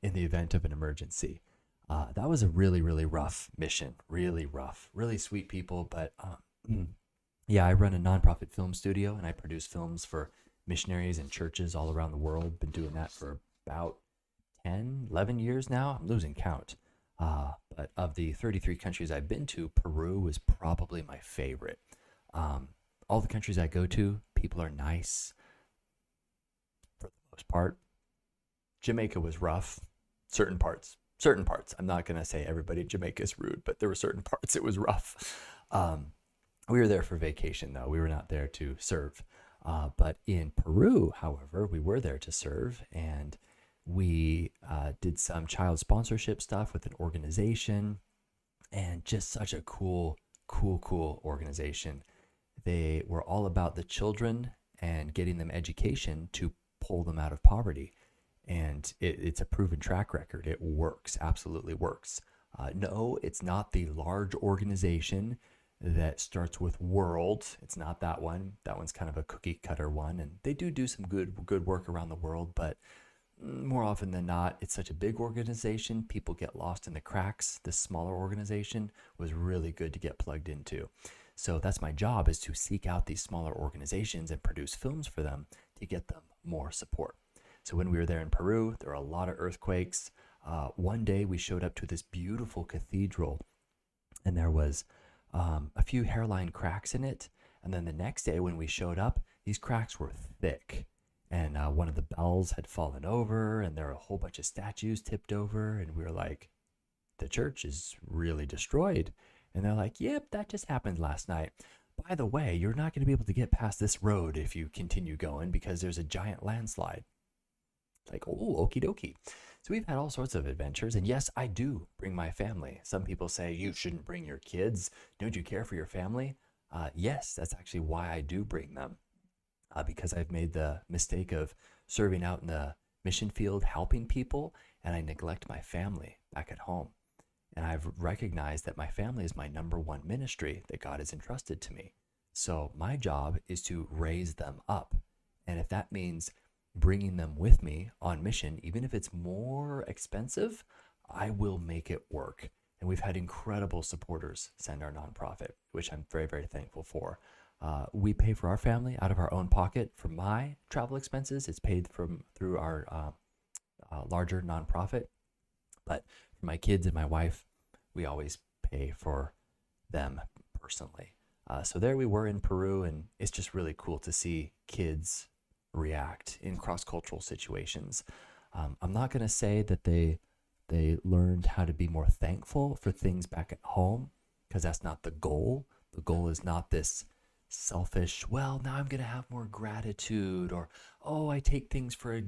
in the event of an emergency. That was a really, really rough mission. Really rough. Really sweet people. But yeah, I run a nonprofit film studio and I produce films for missionaries and churches all around the world. Been doing that for about 10, 11 years now. I'm losing count. But of the 33 countries I've been to, Peru was probably my favorite. All the countries I go to, people are nice for the most part. Jamaica was rough. Certain parts. I'm not going to say everybody in Jamaica is rude, but there were certain parts it was rough. We were there for vacation, though. We were not there to serve. But in Peru, however, we were there to serve, and we did some child sponsorship stuff with an organization, and just such a cool organization. They were all about the children and getting them education to pull them out of poverty. And it's a proven track record. It works, absolutely works. No, it's not the large organization that starts with world. It's not that one. That one's kind of a cookie cutter one. And they do some good work around the world, but more often than not, it's such a big organization, people get lost in the cracks. This smaller organization was really good to get plugged into. So that's my job, is to seek out these smaller organizations and produce films for them to get them more support. So when we were there in Peru, there were a lot of earthquakes. One day we showed up to this beautiful cathedral and there was a few hairline cracks in it. And then the next day when we showed up, these cracks were thick. And one of the bells had fallen over, and there were a whole bunch of statues tipped over. And we were like, the church is really destroyed. And they're like, yep, that just happened last night. By the way, you're not going to be able to get past this road if you continue going because there's a giant landslide. Like, oh, okie dokie. So we've had all sorts of adventures. And yes, I do bring my family. Some people say, you shouldn't bring your kids. Don't you care for your family? Yes, that's actually why I do bring them. Because I've made the mistake of serving out in the mission field, helping people, and I neglect my family back at home. And I've recognized that my family is my number one ministry that God has entrusted to me. So my job is to raise them up. And if that means bringing them with me on mission, even if it's more expensive, I will make it work. And we've had incredible supporters send our nonprofit, which I'm very, very thankful for. We pay for our family out of our own pocket. For my travel expenses, it's paid through our larger nonprofit. But For my kids and my wife, we always pay for them personally. So there we were in Peru, and it's just really cool to see kids react in cross-cultural situations. I'm not going to say that they learned how to be more thankful for things back at home, because that's not the goal. The goal is not this selfish, well, now I'm going to have more gratitude, or oh, I take things for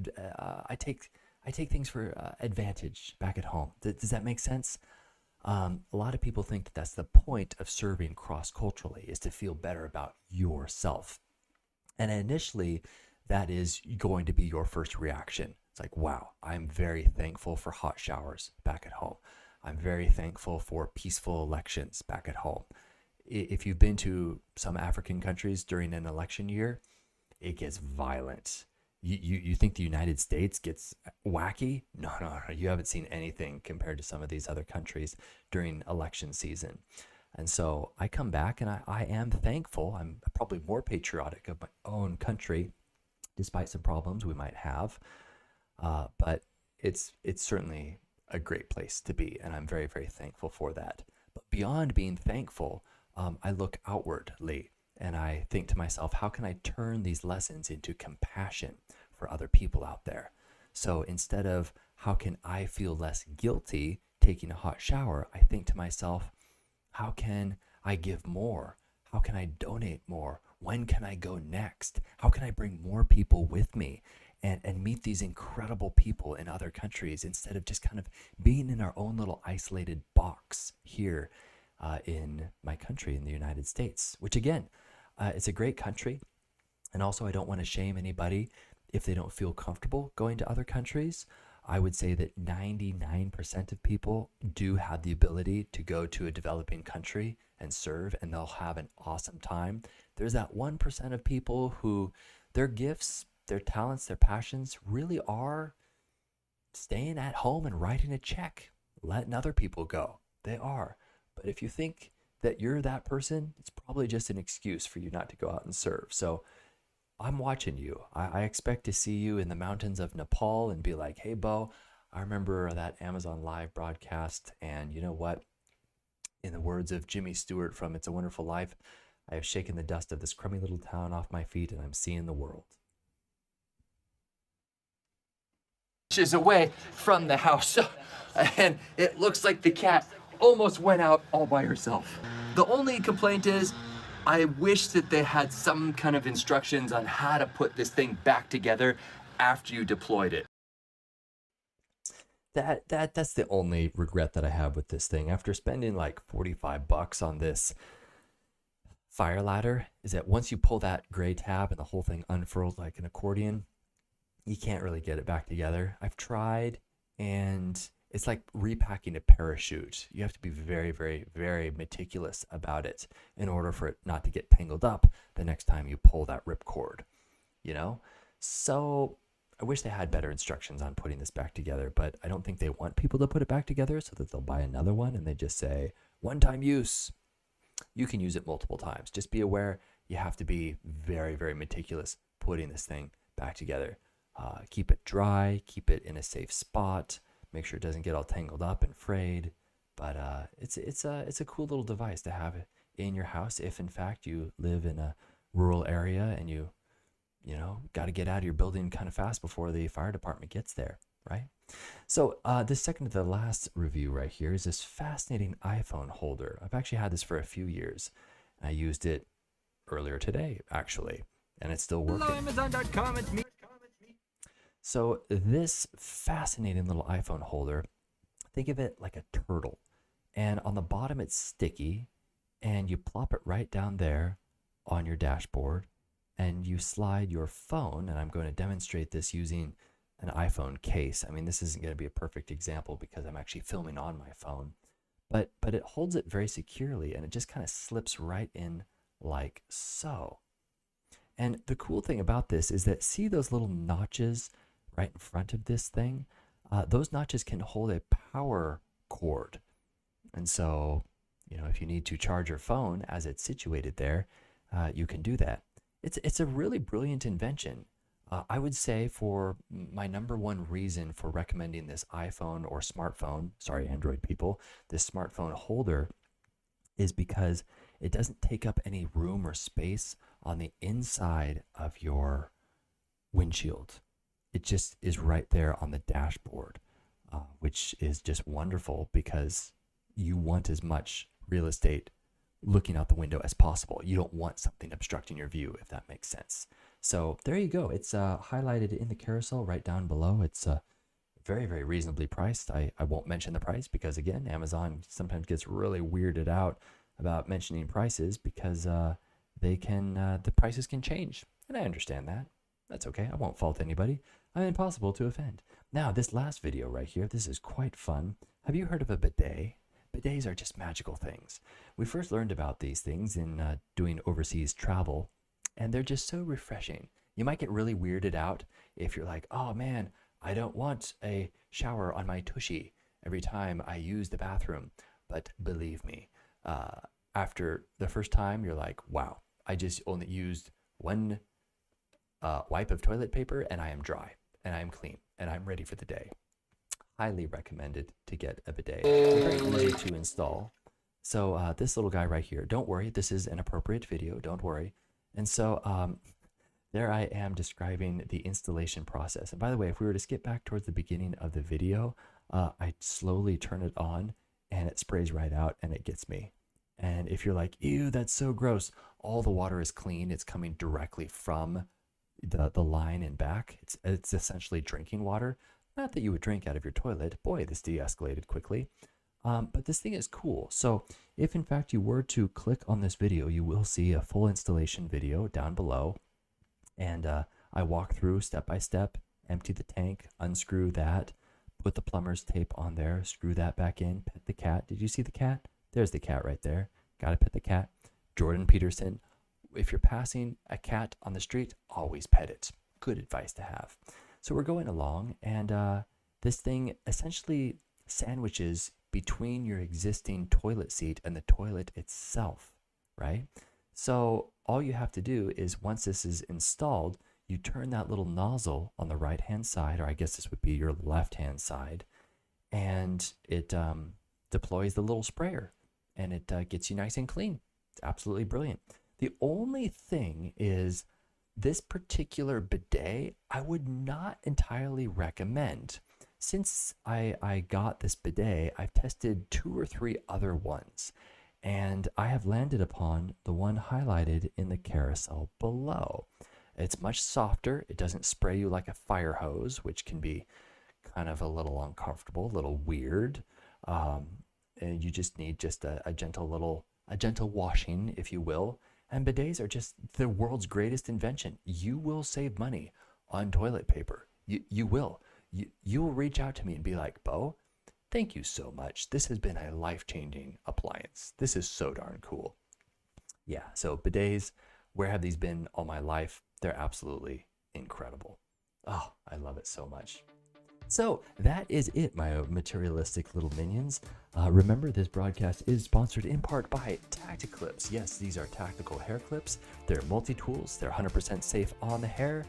advantage back at home. Does that make sense? A lot of people think that that's the point of serving cross-culturally, is to feel better about yourself. And initially, that is going to be your first reaction. It's like, wow, I'm very thankful for hot showers back at home. I'm very thankful for peaceful elections back at home. If you've been to some African countries during an election year, it gets violent. You think the United States gets wacky? No, you haven't seen anything compared to some of these other countries during election season. And so I come back and I am thankful. I'm probably more patriotic of my own country, despite some problems we might have. But it's certainly a great place to be, and I'm very, very thankful for that. But beyond being thankful, I look outwardly. And I think to myself, how can I turn these lessons into compassion for other people out there? So instead of how can I feel less guilty taking a hot shower, I think to myself, how can I give more? How can I donate more? When can I go next? How can I bring more people with me and meet these incredible people in other countries, instead of just kind of being in our own little isolated box here in my country, in the United States, which again, it's a great country. And also, I don't want to shame anybody if they don't feel comfortable going to other countries. I would say that 99% of people do have the ability to go to a developing country and serve, and they'll have an awesome time. There's that 1% of people who their gifts, their talents, their passions really are staying at home and writing a check, letting other people go. They are. But if you think that you're that person, it's probably just an excuse for you not to go out and serve. So I'm watching you. I expect to see you in the mountains of Nepal and be like, hey, Bo, I remember that Amazon Live broadcast. And you know what? In the words of Jimmy Stewart from It's a Wonderful Life, I have shaken the dust of this crummy little town off my feet, and I'm seeing the world. Is away from the house, and it looks like the cat almost went out all by herself. The only complaint is, I wish that they had some kind of instructions on how to put this thing back together after you deployed it. That's the only regret that I have with this thing. After spending like $45 on this fire ladder, is that once you pull that gray tab and the whole thing unfurls like an accordion, you can't really get it back together. I've tried, and it's like repacking a parachute. You have to be very, very, very meticulous about it in order for it not to get tangled up the next time you pull that ripcord, you know? So I wish they had better instructions on putting this back together, but I don't think they want people to put it back together, so that they'll buy another one and they just say, one-time use. You can use it multiple times. Just be aware, you have to be very, very meticulous putting this thing back together. Keep it dry, keep it in a safe spot. Make sure it doesn't get all tangled up and frayed. But it's a cool little device to have in your house if in fact you live in a rural area and you got to get out of your building kind of fast before the fire department gets there, right? So this second to the last review right here is this fascinating iPhone holder. I've actually had this for a few years. I used it earlier today, actually, and it's still working. Amazon.com, it's me. So this fascinating little iPhone holder, think of it like a turtle. And on the bottom, it's sticky, and you plop it right down there on your dashboard, and you slide your phone, and I'm going to demonstrate this using an iPhone case. I mean, this isn't going to be a perfect example because I'm actually filming on my phone, but it holds it very securely, and it just kind of slips right in like so. And the cool thing about this is that, see those little notches right in front of this thing? Those notches can hold a power cord. And so, if you need to charge your phone as it's situated there, you can do that. It's a really brilliant invention. I would say for my number one reason for recommending this iPhone or smartphone, sorry, Android people, this smartphone holder is because it doesn't take up any room or space on the inside of your windshield. It just is right there on the dashboard, which is just wonderful because you want as much real estate looking out the window as possible. You don't want something obstructing your view, if that makes sense. So there you go. It's highlighted in the carousel right down below. It's very, very reasonably priced. I won't mention the price because, again, Amazon sometimes gets really weirded out about mentioning prices because the prices can change. And I understand that. That's okay. I won't fault anybody. I'm impossible to offend. Now, this last video right here, this is quite fun. Have you heard of a bidet? Bidets are just magical things. We first learned about these things in doing overseas travel, and they're just so refreshing. You might get really weirded out if you're like, oh man, I don't want a shower on my tushy every time I use the bathroom. But believe me, after the first time, you're like, wow, I just only used one wipe of toilet paper and I am dry and I am clean and I'm ready for the day. Highly recommended to get a bidet. They're very easy to install. So this little guy right here, don't worry, this is an appropriate video, don't worry. And so there I am describing the installation process. And by the way, if we were to skip back towards the beginning of the video, I slowly turn it on and it sprays right out and it gets me. And if you're like, ew, that's so gross, all the water is clean. It's coming directly from the line and back. It's essentially drinking water. Not that you would drink out of your toilet. Boy, this de-escalated quickly. But this thing is cool. So if in fact you were to click on this video, you will see a full installation video down below. And I walk through step by step, empty the tank, unscrew that, put the plumber's tape on there, screw that back in, pet the cat. Did you see the cat? There's the cat right there. Gotta pet the cat. Jordan Peterson. If you're passing a cat on the street, always pet it. Good advice to have. So we're going along, and this thing essentially sandwiches between your existing toilet seat and the toilet itself, right? So all you have to do is once this is installed, you turn that little nozzle on the right-hand side, or I guess this would be your left-hand side, and it deploys the little sprayer, and it gets you nice and clean. It's absolutely brilliant. The only thing is this particular bidet, I would not entirely recommend. Since I got this bidet, I've tested 2 or 3 other ones, and I have landed upon the one highlighted in the carousel below. It's much softer. It doesn't spray you like a fire hose, which can be kind of a little uncomfortable, a little weird. And you just need just a gentle washing, if you will. And bidets are just the world's greatest invention. You will save money on toilet paper. You will. You will reach out to me and be like, Bo, thank you so much. This has been a life-changing appliance. This is so darn cool. Yeah, so bidets, where have these been all my life? They're absolutely incredible. Oh, I love it so much. So that is it, my materialistic little minions. Remember, this broadcast is sponsored in part by Tacticlips. Yes, these are tactical hair clips. They're multi-tools. They're 100% safe on the hair.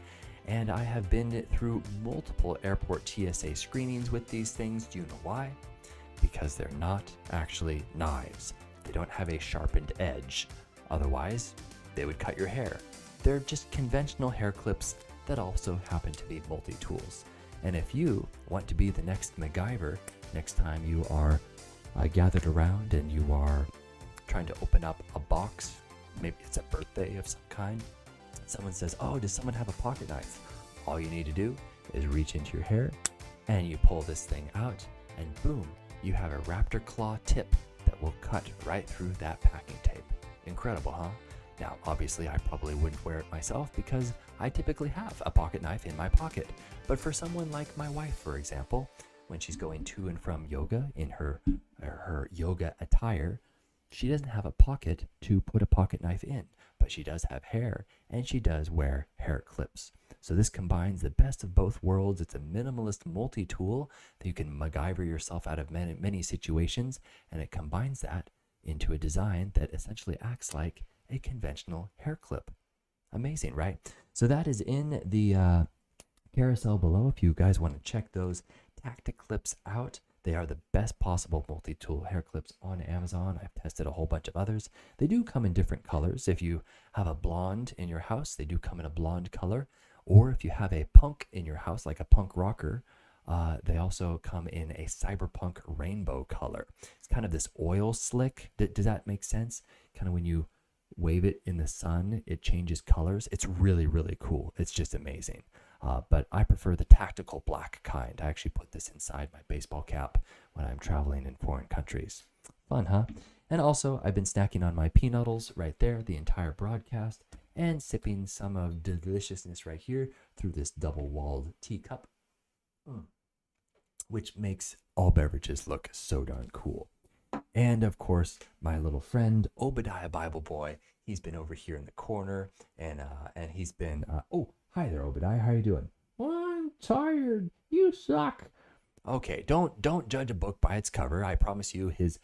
And I have been through multiple airport TSA screenings with these things. Do you know why? Because they're not actually knives. They don't have a sharpened edge. Otherwise, they would cut your hair. They're just conventional hair clips that also happen to be multi-tools. And if you want to be the next MacGyver, next time you are gathered around and you are trying to open up a box, maybe it's a birthday of some kind, someone says, oh, does someone have a pocket knife? All you need to do is reach into your hair and you pull this thing out and boom, you have a raptor claw tip that will cut right through that packing tape. Incredible, huh? Now, obviously, I probably wouldn't wear it myself because I typically have a pocket knife in my pocket. But for someone like my wife, for example, when she's going to and from yoga in her yoga attire, she doesn't have a pocket to put a pocket knife in, but she does have hair and she does wear hair clips. So this combines the best of both worlds. It's a minimalist multi-tool that you can MacGyver yourself out of many situations, and it combines that into a design that essentially acts like a conventional hair clip. Amazing, right? So that is in the carousel below. If you guys want to check those Tactic clips out, they are the best possible multi-tool hair clips on Amazon. I've tested a whole bunch of others. They do come in different colors. If you have a blonde in your house, they do come in a blonde color. Or if you have a punk in your house, like a punk rocker, they also come in a cyberpunk rainbow color. It's kind of this oil slick. Does that make sense? Kind of when you wave it in the sun, it changes colors. It's really, really cool. It's just amazing. But I prefer the tactical black kind. I actually put this inside my baseball cap when I'm traveling in foreign countries. Fun, huh? And also, I've been snacking on my peanuttles right there the entire broadcast and sipping some of deliciousness right here through this double-walled teacup, which makes all beverages look so darn cool. And of course, my little friend Obadiah Bible Boy, he's been over here in the corner, and he's been. Oh, hi there, Obadiah. How you doing? I'm tired. You suck. Okay, don't judge a book by its cover. I promise you, his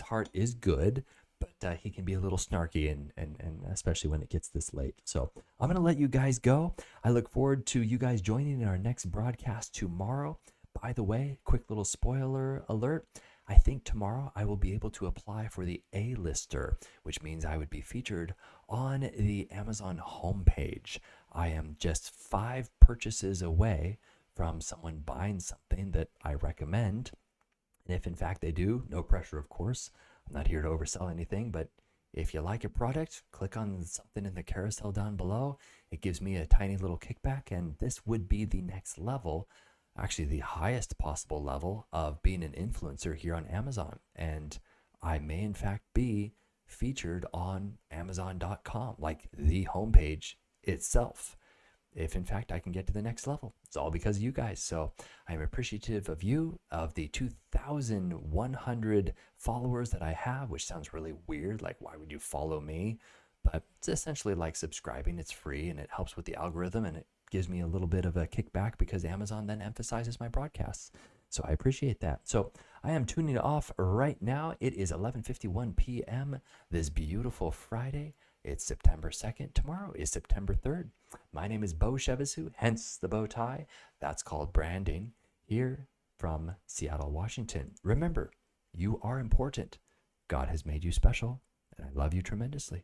heart is good, but he can be a little snarky, and especially when it gets this late. So I'm gonna let you guys go. I look forward to you guys joining in our next broadcast tomorrow. By the way, quick little spoiler alert. I think tomorrow I will be able to apply for the A-lister, which means I would be featured on the Amazon homepage. I am just 5 purchases away from someone buying something that I recommend. And if in fact they do, no pressure, of course. I'm not here to oversell anything, but if you like a product, click on something in the carousel down below. It gives me a tiny little kickback, and this would be the next level, actually the highest possible level of being an influencer here on Amazon. And I may in fact be featured on Amazon.com, like the homepage itself, if in fact I can get to the next level. It's all because of you guys. So I'm appreciative of you, of the 2,100 followers that I have, which sounds really weird. Like, why would you follow me? But it's essentially like subscribing. It's free and it helps with the algorithm, and it gives me a little bit of a kickback because Amazon then emphasizes my broadcasts. So I appreciate that. So I am tuning off right now. It is 11:51 p.m. this beautiful Friday. It's September 2nd. Tomorrow is September 3rd. My name is Bo Shevisu, hence the bow tie. That's called branding, here from Seattle, Washington. Remember, you are important. God has made you special, and I love you tremendously.